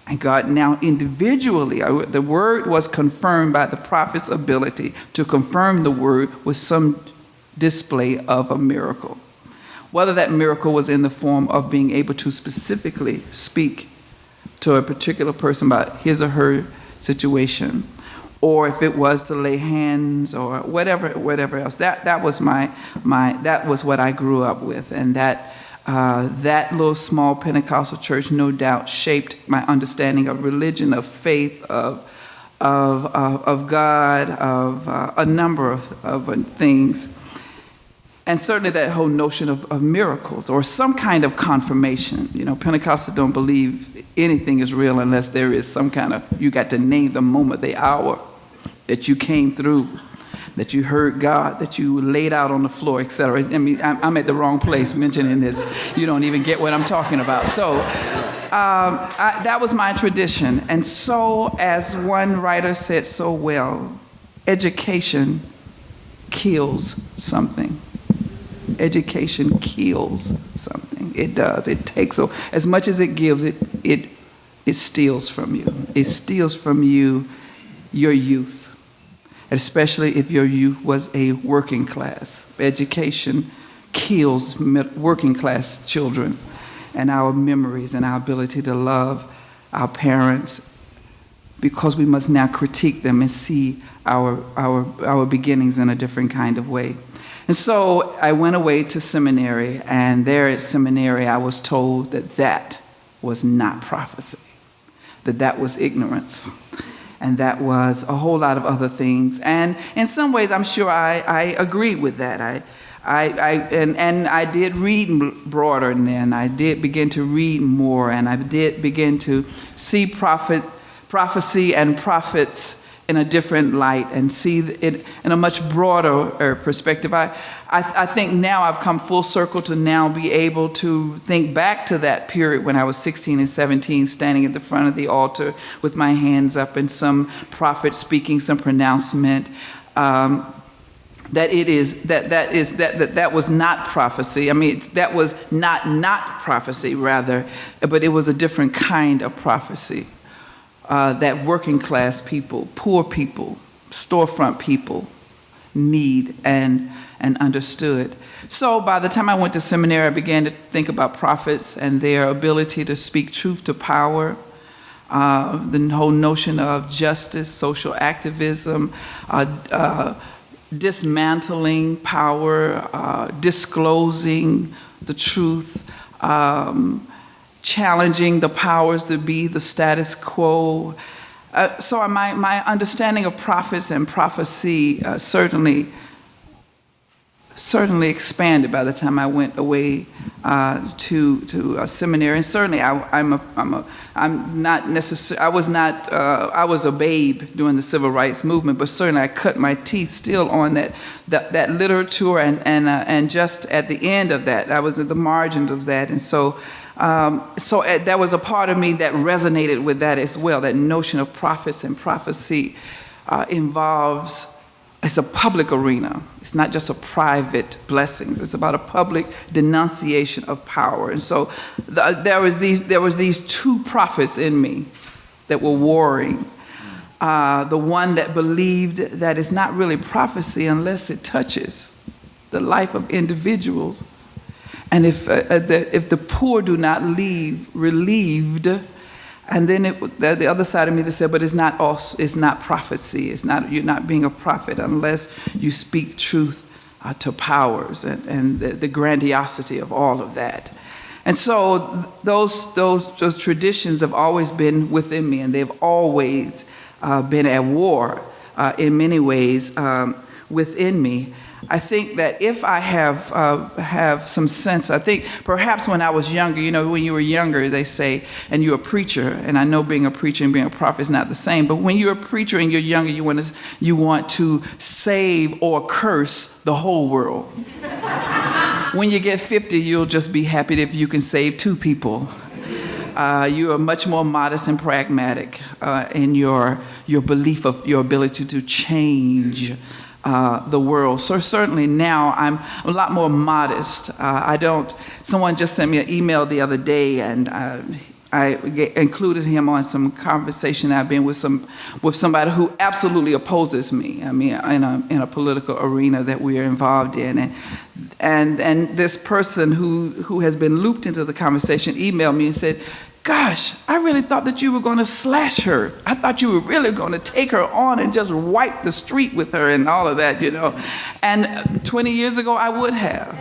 S6: And God now individually, the word was confirmed by the prophet's ability to confirm the word with some display of a miracle. Whether that miracle was in the form of being able to specifically speak to a particular person about his or her situation, or if it was to lay hands or whatever else. That was that was what I grew up with, and that little small Pentecostal church no doubt shaped my understanding of religion, of faith, of God, of a number of things. And certainly that whole notion of miracles or some kind of confirmation. Pentecostals don't believe anything is real unless there is some kind of, you got to name the moment, the hour that you came through, that you heard God, that you laid out on the floor, etc. I'm at the wrong place mentioning this. You don't even get what I'm talking about. So that was my tradition. And so, as one writer said so well, education kills something. Education kills something. It does. It takes, so as much as it gives, it steals from you. It steals from you your youth, especially if your youth was a working class. Education kills working class children and our memories and our ability to love our parents, because we must now critique them and see our beginnings in a different kind of way. And so I went away to seminary, and there at seminary I was told that was not prophecy, that was ignorance, and that was a whole lot of other things. And in some ways, I'm sure I agreed with that. I did read broader than then. I did begin to read more, and I did begin to see prophecy and prophets in a different light and see it in a much broader perspective. I think now I've come full circle to now be able to think back to that period when I was 16 and 17, standing at the front of the altar with my hands up and some prophet speaking some pronouncement. That was not prophecy. I mean, that was not prophecy, rather, but it was a different kind of prophecy. That working class people, poor people, storefront people need and understood. So by the time I went to seminary, I began to think about prophets and their ability to speak truth to power. The whole notion of justice, social activism, dismantling power, disclosing the truth, challenging the powers that be, the status quo. So my understanding of prophets and prophecy certainly expanded by the time I went away to a seminary. And certainly I was a babe during the civil rights movement, but certainly I cut my teeth still on that literature and just at the end of that, I was at the margins of that. And so there was a part of me that resonated with that as well. That notion of prophets and prophecy involves, it's a public arena. It's not just a private blessings. It's about a public denunciation of power. And so there was these two prophets in me that were warring. The one that believed that it's not really prophecy unless it touches the life of individuals. And if the poor do not leave relieved, and then the other side of me that said, but it's not prophecy. You're not being a prophet unless you speak truth to powers and the grandiosity of all of that. And so those traditions have always been within me, and they've always been at war in many ways within me. I think that if I have some sense, I think perhaps when I was younger, when you were younger, they say, and you're a preacher, and I know being a preacher and being a prophet is not the same, but when you're a preacher and you're younger, you want to save or curse the whole world. When you get 50, you'll just be happy if you can save 2 people. You are much more modest and pragmatic in your belief of your ability to change the world. So certainly now I'm a lot more modest. Someone just sent me an email the other day, and I included him on some conversation I've been with somebody who absolutely opposes me. I mean, in a political arena that we are involved in, and this person who has been looped into the conversation emailed me and said, "Gosh, I really thought that you were going to slash her. I thought you were really going to take her on and just wipe the street with her and all of that, And 20 years ago, I would have.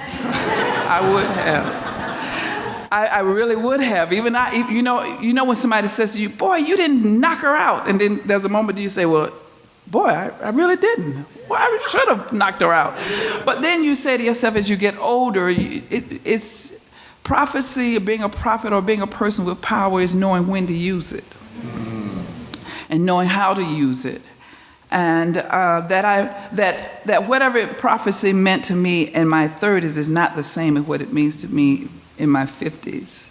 S6: I really would have. Even when somebody says to you, "Boy, you didn't knock her out," and then there's a moment you say, "Well, boy, I really didn't. Well, I should have knocked her out." But then you say to yourself, as you get older, it's prophecy, being a prophet or being a person with power, is knowing when to use it and knowing how to use it. And that whatever prophecy meant to me in my 30s is not the same as what it means to me in my 50s.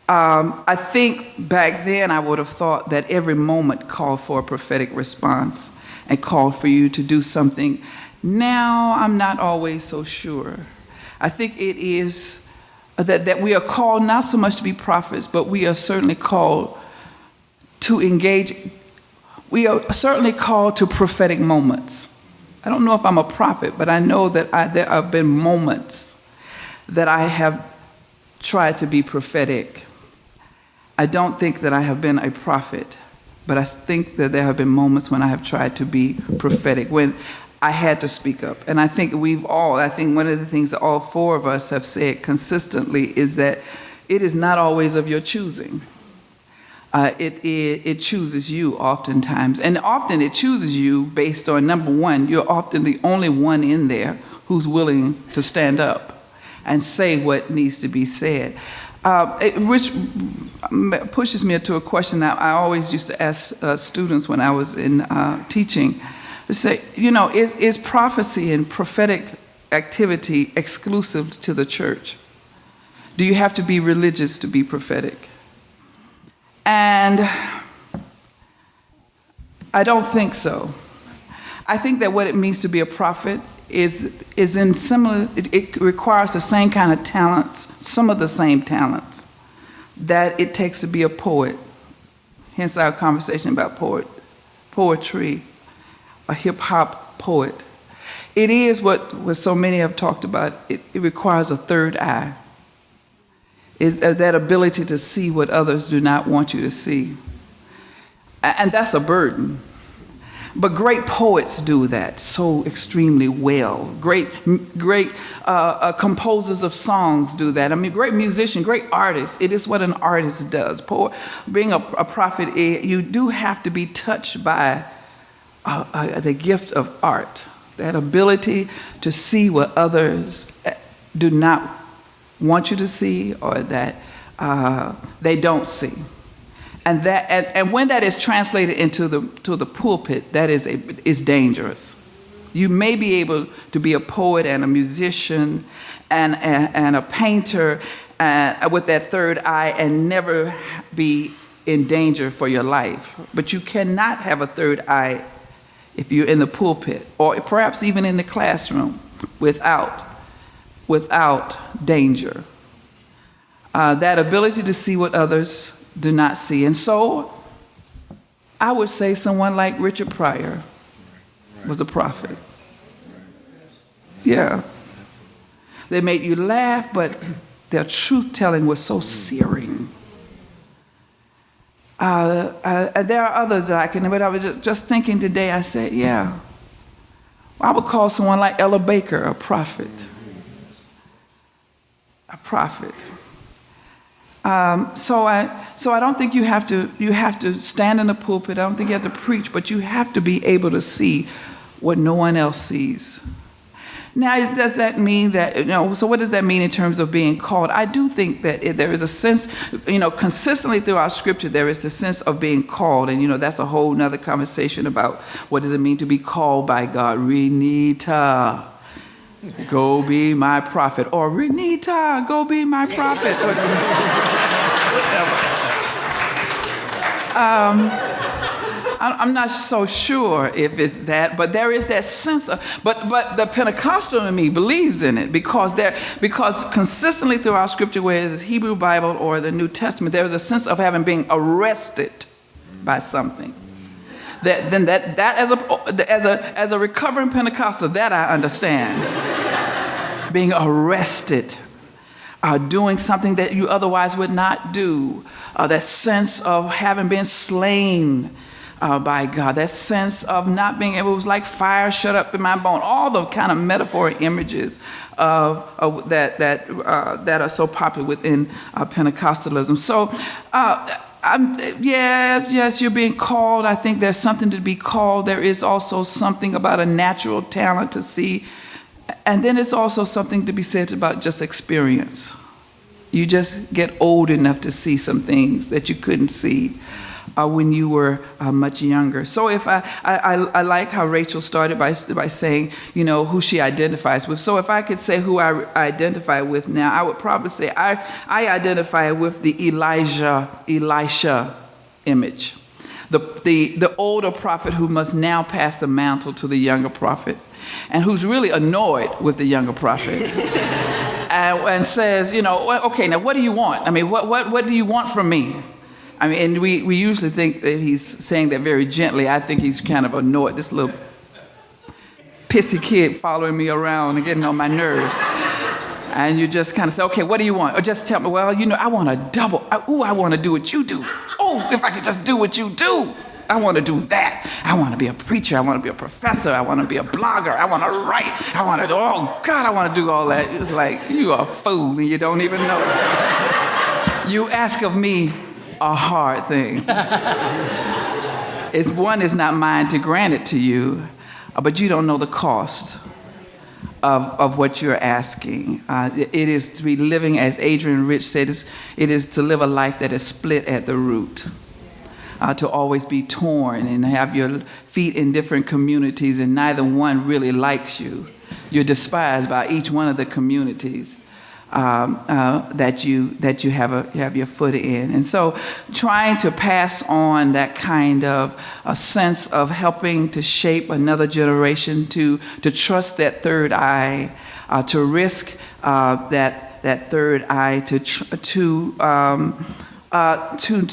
S6: I think back then I would have thought that every moment called for a prophetic response and called for you to do something. Now I'm not always so sure. I think it is that we are called not so much to be prophets, but we are certainly called to engage. We are certainly called to prophetic moments. I don't know if I'm a prophet, but I know that there have been moments that I have tried to be prophetic. I don't think that I have been a prophet, but I think that there have been moments when I have tried to be prophetic, when I had to speak up. And I think one of the things that all 4 of us have said consistently is that it is not always of your choosing. It chooses you oftentimes. And often it chooses you based on, number one, you're often the only one in there who's willing to stand up and say what needs to be said. Which pushes me to a question that I always used to ask students when I was in teaching. To say, is prophecy and prophetic activity exclusive to the church? Do you have to be religious to be prophetic? And I don't think so. I think that what it means to be a prophet is in similar, it requires the same kind of talents, some of the same talents that it takes to be a poet. Hence our conversation about poetry, a hip-hop poet. It is what so many have talked about. It requires a third eye. That ability to see what others do not want you to see. And that's a burden. But great poets do that so extremely well. Great composers of songs do that. I mean, great musicians, great artists. It is what an artist does. Being a prophet, you do have to be touched by the gift of art. That ability to see what others do not want you to see, or that they don't see. And when that is translated into the pulpit, that is dangerous. You may be able to be a poet and a musician and a painter with that third eye and never be in danger for your life. But you cannot have a third eye if you're in the pulpit, or perhaps even in the classroom, without danger. That ability to see what others do not see. And so I would say someone like Richard Pryor was a prophet. Yeah. They made you laugh, but their truth-telling was so searing. There are others that but I was just thinking today, I said, yeah, I would call someone like Ella Baker a prophet. A prophet. So I don't think you have to stand in the pulpit. I don't think you have to preach, but you have to be able to see what no one else sees. Now, does that mean that, so what does that mean in terms of being called? I do think that there is a sense, consistently throughout Scripture, there is the sense of being called. And, that's a whole nother conversation about what does it mean to be called by God. Renita, go be my prophet. Or Renita, go be my prophet. I'm not so sure if it's that, but there is that sense of, but the Pentecostal in me believes in it because consistently throughout Scripture, whether it's Hebrew Bible or the New Testament, there is a sense of having been arrested by something. That as a recovering Pentecostal, that I understand. Being arrested, doing something that you otherwise would not do. That sense of having been slain by God, that sense of not being able, it was like fire shut up in my bone. All the kind of metaphor images that are so popular within Pentecostalism. So, yes, you're being called. I think there's something to be called. There is also something about a natural talent to see. And then it's also something to be said about just experience. You just get old enough to see some things that you couldn't see when you were much younger. So if I like how Rachel started by saying, who she identifies with. So if I could say who I identify with now, I would probably say I identify with the Elisha image. The older prophet who must now pass the mantle to the younger prophet, and who's really annoyed with the younger prophet. And says, okay, now what do you want? I mean, what do you want from me? I mean, and we usually think that he's saying that very gently. I think he's kind of annoyed, this little pissy kid following me around and getting on my nerves. And you just kind of say, okay, what do you want? Or just tell me, well, I want a double. I want to do what you do. Oh, if I could just do what you do. I want to do that. I want to be a preacher. I want to be a professor. I want to be a blogger. I want to write. I want to do, oh God, I want to do all that. It's like, you are a fool and you don't even know it. You ask of me a hard thing. One is not mine to grant it to you, but you don't know the cost of what you're asking. It is to be living, as Adrian Rich said, it is to live a life that is split at the root. To always be torn and have your feet in different communities, and neither one really likes you. You're despised by each one of the communities that you have your foot in. And so trying to pass on that kind of a sense of helping to shape another generation, to trust that third eye, to risk that third eye, to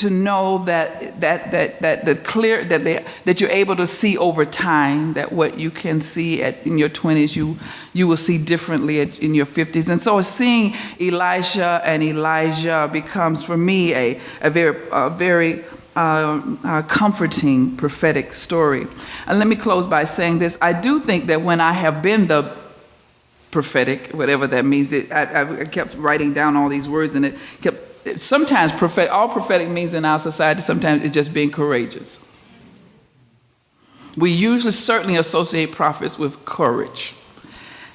S6: know that you're able to see over time, that what you can see in your 20s, you will see differently in your 50s. And so seeing Elisha and Elijah becomes for me a very comforting prophetic story. And let me close by saying this. I do think that when I have been the prophetic, whatever that means, I kept writing down all these words, and it kept. Sometimes all prophetic means in our society, sometimes it's just being courageous. We usually certainly associate prophets with courage.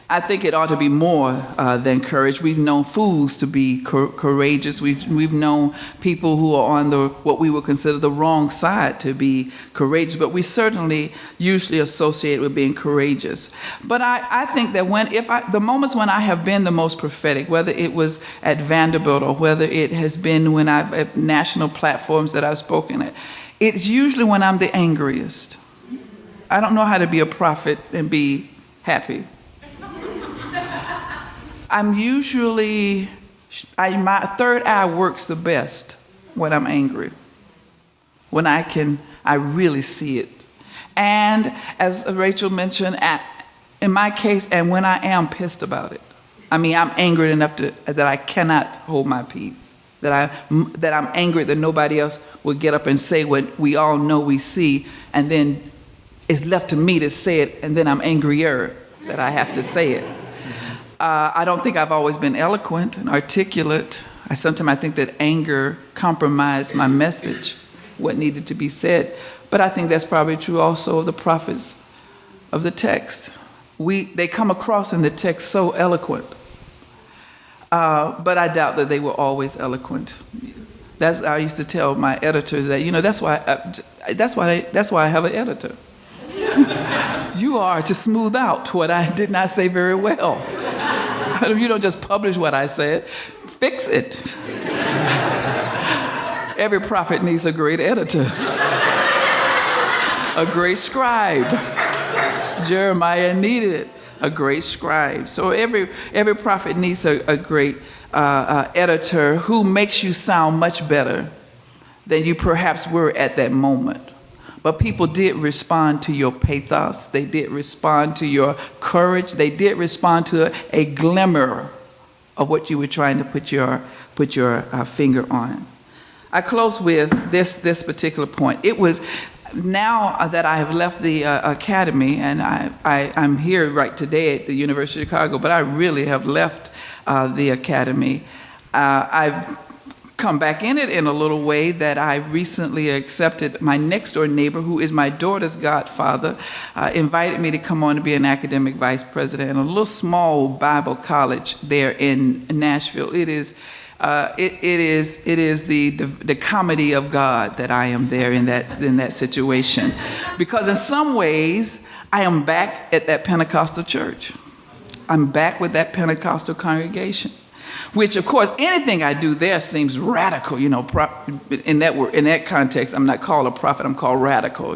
S6: I think it ought to be more than courage. We've known fools to be courageous. We've known people who are on what we would consider the wrong side to be courageous, but we certainly usually associate with being courageous. But I think that the moments when I have been the most prophetic, whether it was at Vanderbilt or whether it has been when I've at national platforms that I've spoken at, it's usually when I'm the angriest. I don't know how to be a prophet and be happy. My third eye works the best when I'm angry, when I really see it. And as Rachel mentioned, in my case, and when I am pissed about it. I mean, I'm angry enough that I cannot hold my peace, that I'm angry that nobody else will get up and say what we all know we see, and then it's left to me to say it, and then I'm angrier that I have to say it. I don't think I've always been eloquent and articulate. Sometimes I think that anger compromised my message, what needed to be said. But I think that's probably true also of the prophets of the text. They come across in the text so eloquent, but I doubt that they were always eloquent. I used to tell my editors that that's why I have an editor. You are to smooth out what I did not say very well. You don't just publish what I said, fix it. Every prophet needs a great editor, a great scribe. Jeremiah needed a great scribe. So every prophet needs a great editor who makes you sound much better than you perhaps were at that moment. But people did respond to your pathos. They did respond to your courage. They did respond to a glimmer of what you were trying to put your finger on. I close with this particular point. It was now that I have left the academy, and I'm here right today at the University of Chicago, but I really have left the academy. I've come back in it in a little way that I recently accepted. My next door neighbor, who is my daughter's godfather, invited me to come on to be an academic vice president in a little small Bible college there in Nashville. It is the comedy of God that I am there in that situation, because in some ways I am back at that Pentecostal church. I'm back with that Pentecostal congregation. Which, of course, anything I do there seems radical, in that context. I'm not called a prophet; I'm called radical.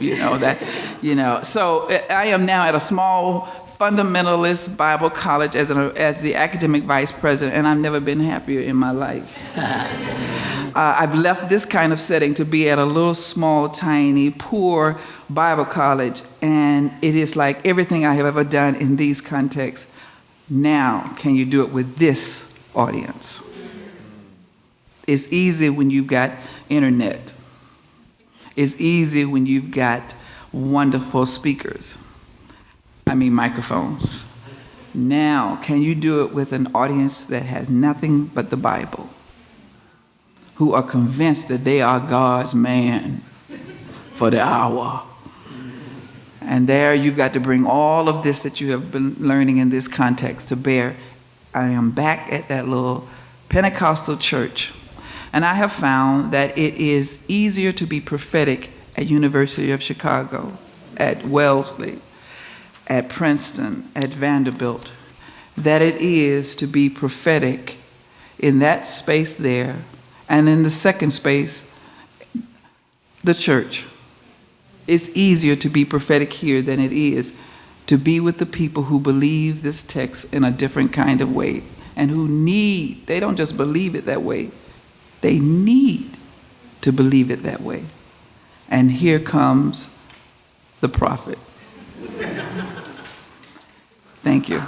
S6: So I am now at a small fundamentalist Bible college as the academic vice president, and I've never been happier in my life. I've left this kind of setting to be at a little small, tiny, poor Bible college, and it is like everything I have ever done in these contexts. Now, can you do it with this audience? It's easy when you've got internet. It's easy when you've got wonderful speakers. Microphones. Now, can you do it with an audience that has nothing but the Bible? who are convinced that they are God's man for the hour. And there you've got to bring all of this that you have been learning in this context to bear. I am back at that little Pentecostal church, and I have found that it is easier to be prophetic at University of Chicago, at Wellesley, at Princeton, at Vanderbilt, than it is to be prophetic in that space there, and in the second space, the church. It's easier to be prophetic here than it is to be with the people who believe this text in a different kind of way, and who need, they don't just believe it that way, they need to believe it that way. And here comes the prophet. Thank you.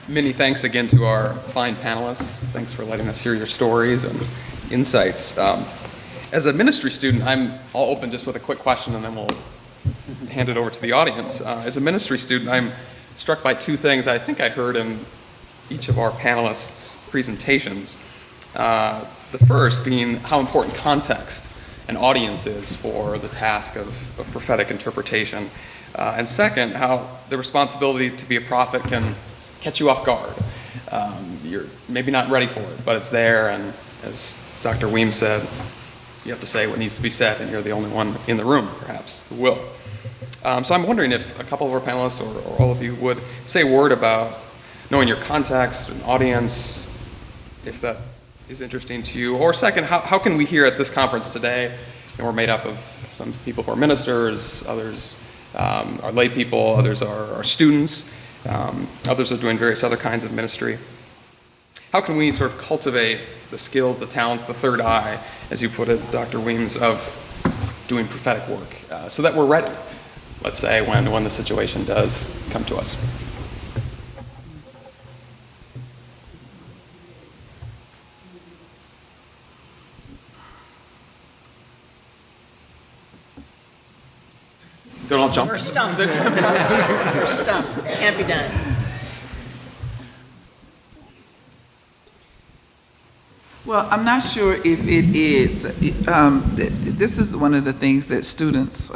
S2: Many thanks again to our fine panelists. Thanks for letting us hear your stories and insights. As a ministry student, I'll open just with a quick question and then we'll hand it over to the audience. As a ministry student, I'm struck by two things I think I heard in each of our panelists' presentations. The first being how important context and audience is for the task of prophetic interpretation. And second, how the responsibility to be a prophet can catch you off guard. You're maybe not ready for it, but it's there, and as Dr. Weems said, you have to say what needs to be said, and you're the only one in the room, perhaps, who will. So I'm wondering if a couple of our panelists or all of you would say a word about knowing your context and audience, if that is interesting to you. Or second, how can we here at this conference today, and we're made up of some people who are ministers, others are lay people, others are students, others are doing various other kinds of ministry. How can we sort of cultivate the skills, the talents, the third eye, as you put it, Dr. Weems, of doing prophetic work, so that we're ready, let's say, when the situation does come to us? Don't all jump.
S4: We're stumped. We're stumped. Can't be done.
S6: Well, I'm not sure if it is. This is one of the things that students,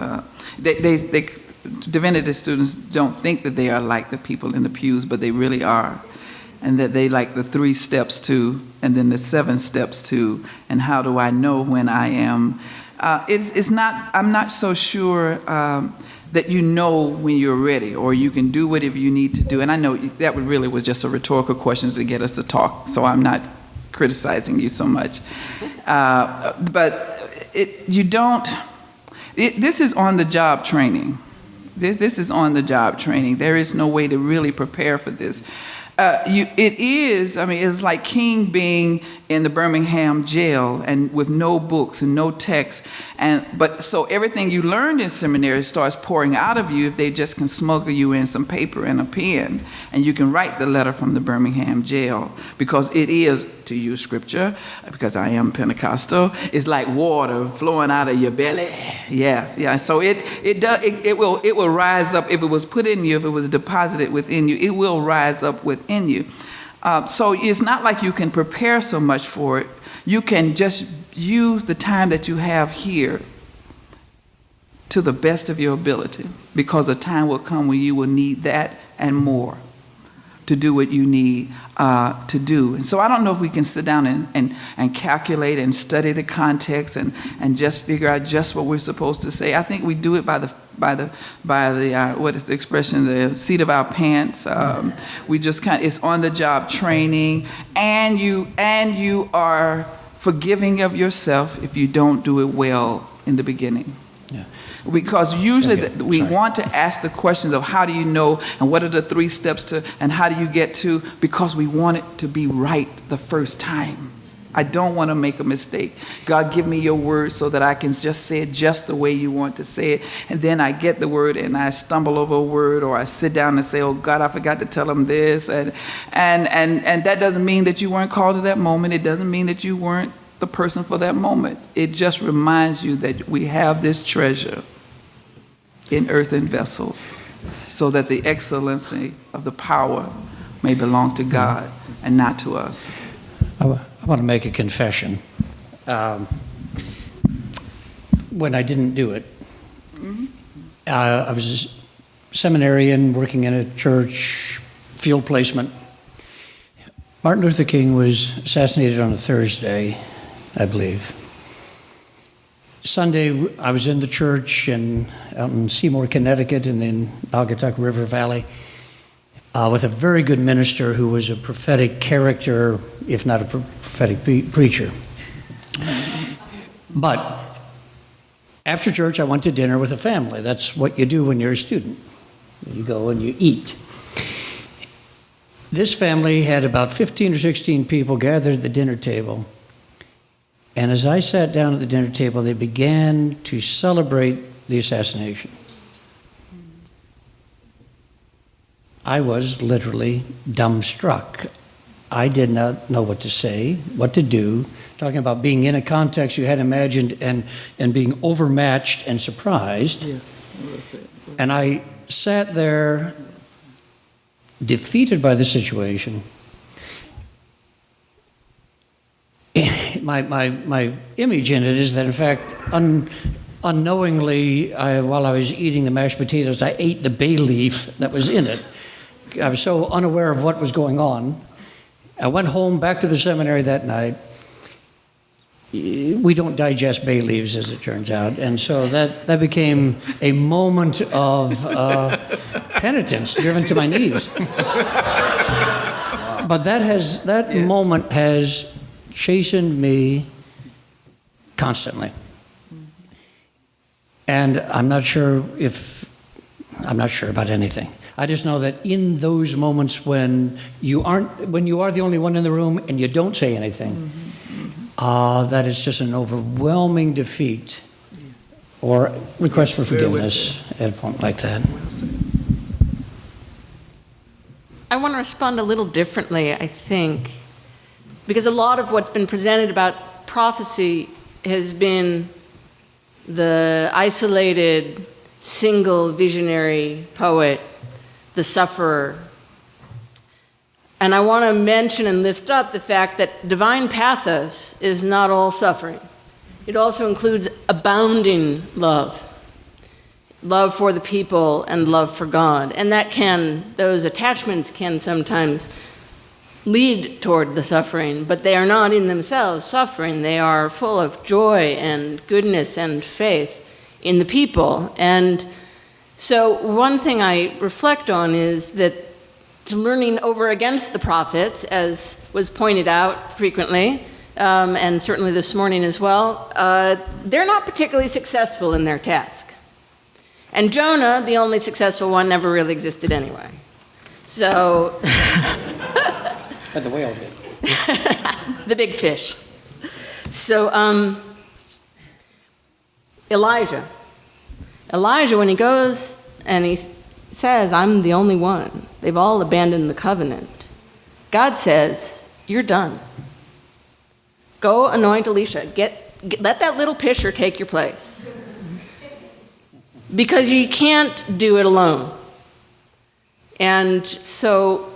S6: divinity students don't think that they are like the people in the pews, but they really are. And that they like the 3 steps to, and then the 7 steps to, and how do I know when I am. It's not, I'm not so sure that you know when you're ready, or you can do whatever you need to do. And I know that really was just a rhetorical question to get us to talk, so I'm not criticizing you so much. But you don't, this is on-the-job training. This is on-the-job training. There is no way to really prepare for this. It is, I mean, it's like King being in the Birmingham jail and with no books and no text. But so everything you learned in seminary starts pouring out of you if they just can smuggle you in some paper and a pen, and you can write the letter from the Birmingham jail, because it is, to use scripture, because I am Pentecostal, it's like water flowing out of your belly. Yes, yeah. So it will rise up if it was put in you, if it was deposited within you, it will rise up within you. So it's not like you can prepare so much for it. You can just use the time that you have here to the best of your ability, because a time will come when you will need that and more to do what you need to do. And so I don't know if we can sit down and calculate and study the context and just figure out just what we're supposed to say. I think we do it by the what is the expression, the seat of our pants. We just it's on the job training, and you are forgiving of yourself if you don't do it well in the beginning. Yeah. Because usually we want to ask the questions of how do you know, and what are the 3 steps to, and how do you get to, because we want it to be right the first time. I don't want to make a mistake. God, give me your word so that I can just say it just the way you want to say it. And then I get the word and I stumble over a word, or I sit down and say, oh God, I forgot to tell them this. And that doesn't mean that you weren't called to that moment. It doesn't mean that you weren't the person for that moment. It just reminds you that we have this treasure in earthen vessels, so that the excellency of the power may belong to God and not to us.
S3: I want to make a confession. When I didn't do it, I was a seminarian working in a church, field placement. Martin Luther King was assassinated on a Thursday, I believe. Sunday, I was in the church out in Seymour, Connecticut, and in Naugatuck River Valley, with a very good minister who was a prophetic character, if not a prophetic preacher. But after church, I went to dinner with a family. That's what you do when you're a student. You go and you eat. This family had about 15 or 16 people gathered at the dinner table. And as I sat down at the dinner table, they began to celebrate the assassination. I was literally dumbstruck. I did not know what to say, what to do, talking about being in a context you had imagined and being overmatched and surprised.
S6: Yes.
S3: And I sat there defeated by the situation. My image in it is that, in fact, unknowingly, while I was eating the mashed potatoes, I ate the bay leaf that was in it. I was so unaware of what was going on. I went home, back to the seminary that night. We don't digest bay leaves, as it turns out. And so that became a moment of penitence, driven to my knees. But that moment has chastened me constantly. And I'm not sure about anything. I just know that in those moments when you are the only one in the room and you don't say anything, that is just an overwhelming defeat or request for forgiveness at a point like that.
S4: I want to respond a little differently, I think, because a lot of what's been presented about prophecy has been the isolated, single visionary poet, the sufferer. And I want to mention and lift up the fact that divine pathos is not all suffering. It also includes abounding love for the people and love for God. And those attachments can sometimes lead toward the suffering, but they are not in themselves suffering. They are full of joy and goodness and faith in the people. And so one thing I reflect on is that learning over against the prophets, as was pointed out frequently, and certainly this morning as well, they're not particularly successful in their task. And Jonah, the only successful one, never really existed anyway. So...
S3: But the whale did.
S4: The big fish. So Elijah, when he goes and he says, I'm the only one, they've all abandoned the covenant, God says, you're done. Go anoint Elisha. Let that little pisher take your place. Because you can't do it alone. And so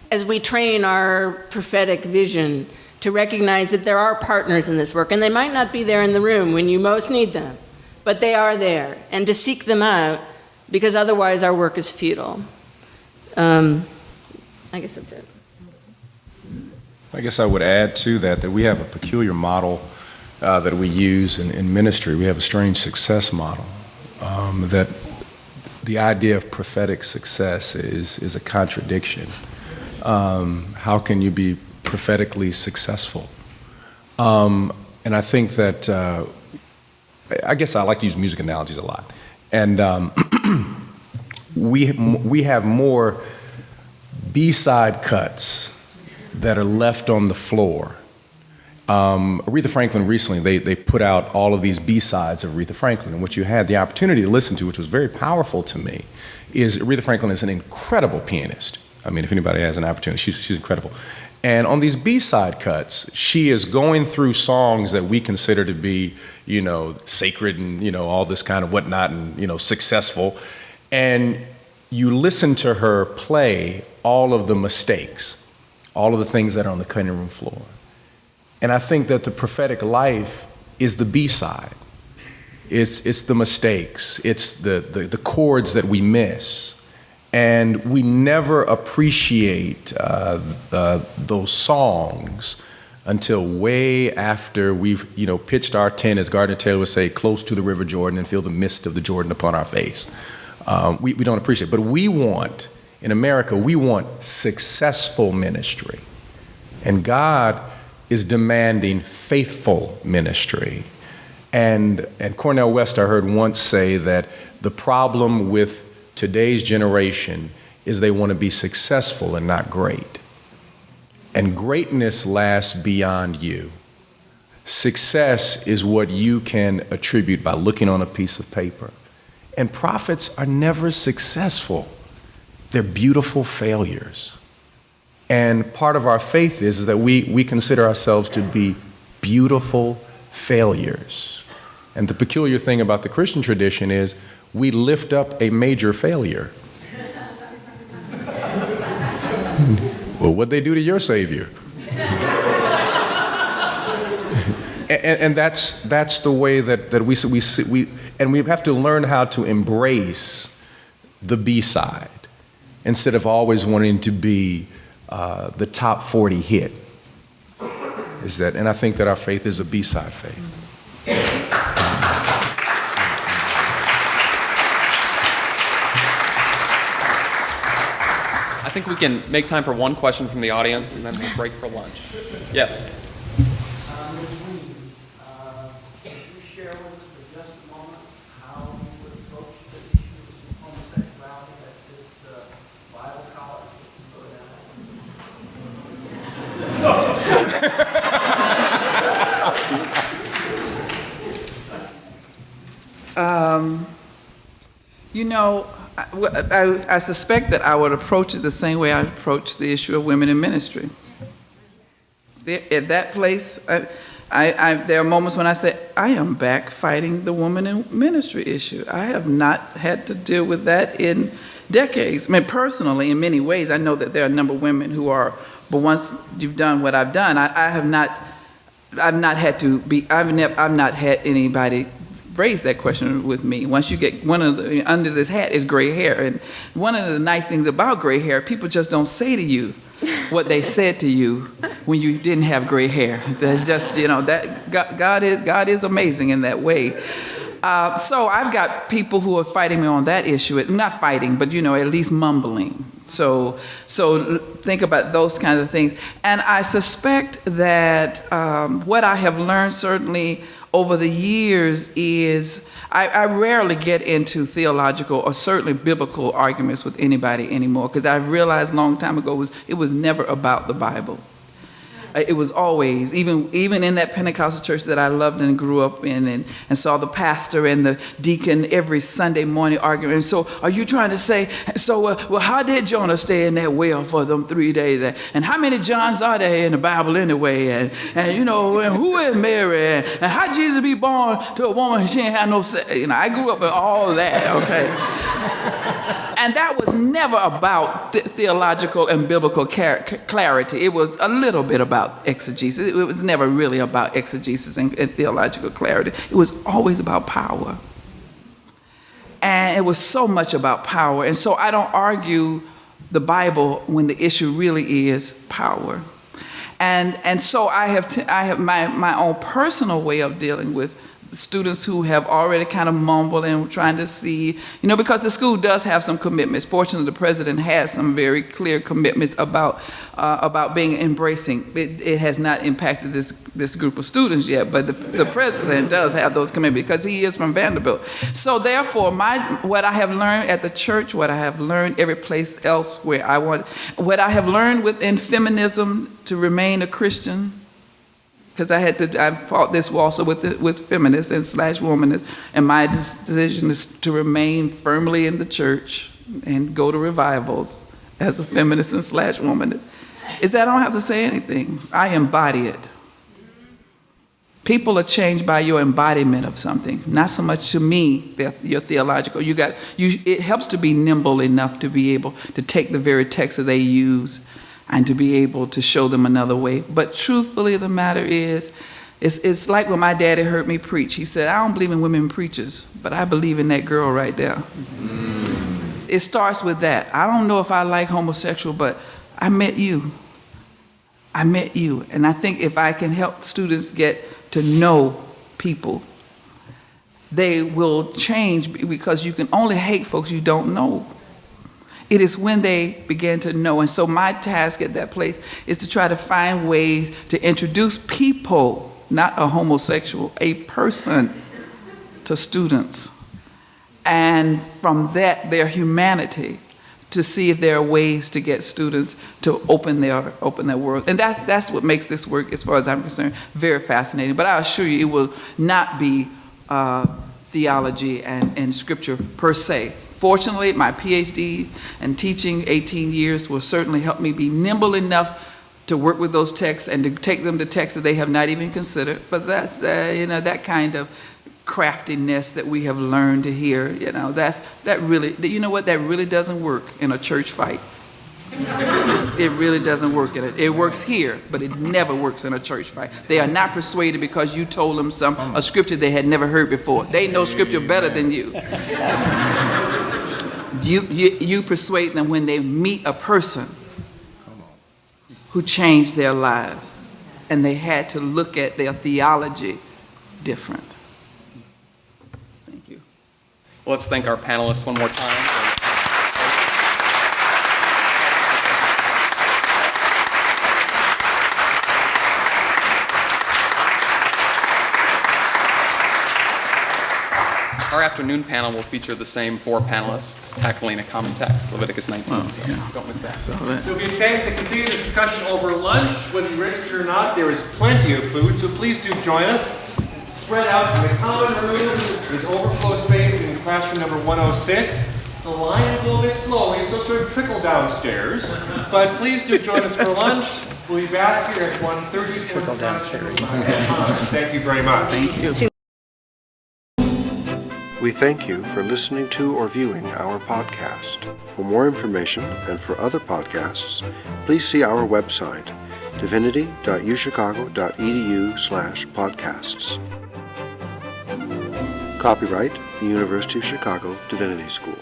S4: as we train our prophetic vision to recognize that there are partners in this work, and they might not be there in the room when you most need them, but they are there, and to seek them out, because otherwise our work is futile. I guess that's it.
S5: I guess I would add to that we have a peculiar model that we use in ministry. We have a strange success model, that the idea of prophetic success is a contradiction. How can you be prophetically successful? And I think that, I guess I like to use music analogies a lot. And we have more B-side cuts that are left on the floor. Aretha Franklin recently, they put out all of these B-sides of Aretha Franklin, and what you had the opportunity to listen to, which was very powerful to me, is Aretha Franklin is an incredible pianist. I mean, if anybody has an opportunity, she's incredible. And on these B-side cuts, she is going through songs that we consider to be, sacred and, all this kind of whatnot and, successful. And you listen to her play all of the mistakes, all of the things that are on the cutting room floor. And I think that the prophetic life is the B-side. It's the mistakes. It's the chords that we miss. And we never appreciate those songs until way after we've, pitched our tent, as Gardner Taylor would say, close to the River Jordan and feel the mist of the Jordan upon our face. We don't appreciate it. But in America, we want successful ministry. And God is demanding faithful ministry. And Cornel West, I heard once say that the problem with today's generation is they want to be successful and not great. And greatness lasts beyond you. Success is what you can attribute by looking on a piece of paper. And prophets are never successful. They're beautiful failures. And part of our faith is that we consider ourselves to be beautiful failures. And the peculiar thing about the Christian tradition is we lift up a major failure. Well, what'd they do to your Savior? and that's the way that we have to learn how to embrace the B-side instead of always wanting to be the top 40 hit. And I think that our faith is a B-side faith.
S2: I think we can make time for one question from the audience, and then we'll break for lunch. Yes?
S3: Ms. Weems, could you share with us for just a moment how you would approach the issue of homosexuality at this Bible college
S6: I suspect that I would approach it the same way I approach the issue of women in ministry. At that place, there are moments when I say, I am back fighting the woman in ministry issue. I have not had to deal with that in decades. I mean, personally, in many ways, I know that there are a number of women who are, but once you've done what I've done, I've not had anybody raise that question with me. Once you get under this hat is gray hair. And one of the nice things about gray hair, people just don't say to you what they said to you when you didn't have gray hair. That's just, that God is amazing in that way. So I've got people who are fighting me on that issue. Not fighting, but, at least mumbling. So think about those kinds of things. And I suspect that what I have learned certainly over the years is I rarely get into theological or certainly biblical arguments with anybody anymore, because I realized a long time ago it was never about the Bible. It was always, even in that Pentecostal church that I loved and grew up in and saw the pastor and the deacon every Sunday morning arguing. And so are you trying to say, well, how did Jonah stay in that well for them 3 days? And how many Johns are there in the Bible anyway? And who is Mary? And how Jesus be born to a woman she ain't had no sex? I grew up with all that, okay? And that was never about theological and biblical clarity. It was a little bit about exegesis. It was never really about exegesis and theological clarity. It was always about power. And it was so much about power. And so I don't argue the Bible when the issue really is power. And so I have my own personal way of dealing with students who have already kind of mumbled and trying to see, because the school does have some commitments. Fortunately, the president has some very clear commitments about being embracing. It has not impacted this group of students yet, but the president does have those commitments because he is from Vanderbilt. So therefore, what I have learned at the church, what I have learned every place else what I have learned within feminism to remain a Christian, because I fought this also with feminists and /womanists, and my decision is to remain firmly in the church and go to revivals as a feminist and /womanist. is that I don't have to say anything. I embody it. People are changed by your embodiment of something, not so much to me, your theological. It helps to be nimble enough to be able to take the very text that they use and to be able to show them another way. But truthfully, the matter is, it's like when my daddy heard me preach. He said, I don't believe in women preachers, but I believe in that girl right there. It starts with that. I don't know if I like homosexual, but I met you. I met you. And I think if I can help students get to know people, they will change, because you can only hate folks you don't know. It is when they begin to know. And so my task at that place is to try to find ways to introduce people, not a homosexual, a person, to students. And from that, their humanity, to see if there are ways to get students to open their world. And that's what makes this work, as far as I'm concerned, very fascinating. But I assure you, it will not be theology and scripture per se. Fortunately, my PhD and teaching 18 years will certainly help me be nimble enough to work with those texts and to take them to texts that they have not even considered. But that's, that kind of craftiness that we have learned to hear, that really doesn't work in a church fight. It really doesn't work in it. It works here, but it never works in a church fight. They are not persuaded because you told them a scripture they had never heard before. They know scripture better than you. You persuade them when they meet a person who changed their lives, and they had to look at their theology different. Thank you.
S2: Well, let's thank our panelists one more time. Our afternoon panel will feature the same 4 panelists tackling a common text, Leviticus 19. Don't miss that.
S7: There'll be a chance to continue this discussion over lunch. Whether you register or not, there is plenty of food, so please do join us. Spread out in the common room. There's overflow space in classroom number 106. The line will go a bit slowly, so sort of trickle downstairs. But please do join us for lunch. We'll be back here at 1:30. Trickle downstairs. Thank you very much.
S6: Thank you.
S1: We thank you for listening to or viewing our podcast. For more information and for other podcasts, please see our website, divinity.uchicago.edu/podcasts. Copyright, the University of Chicago Divinity School.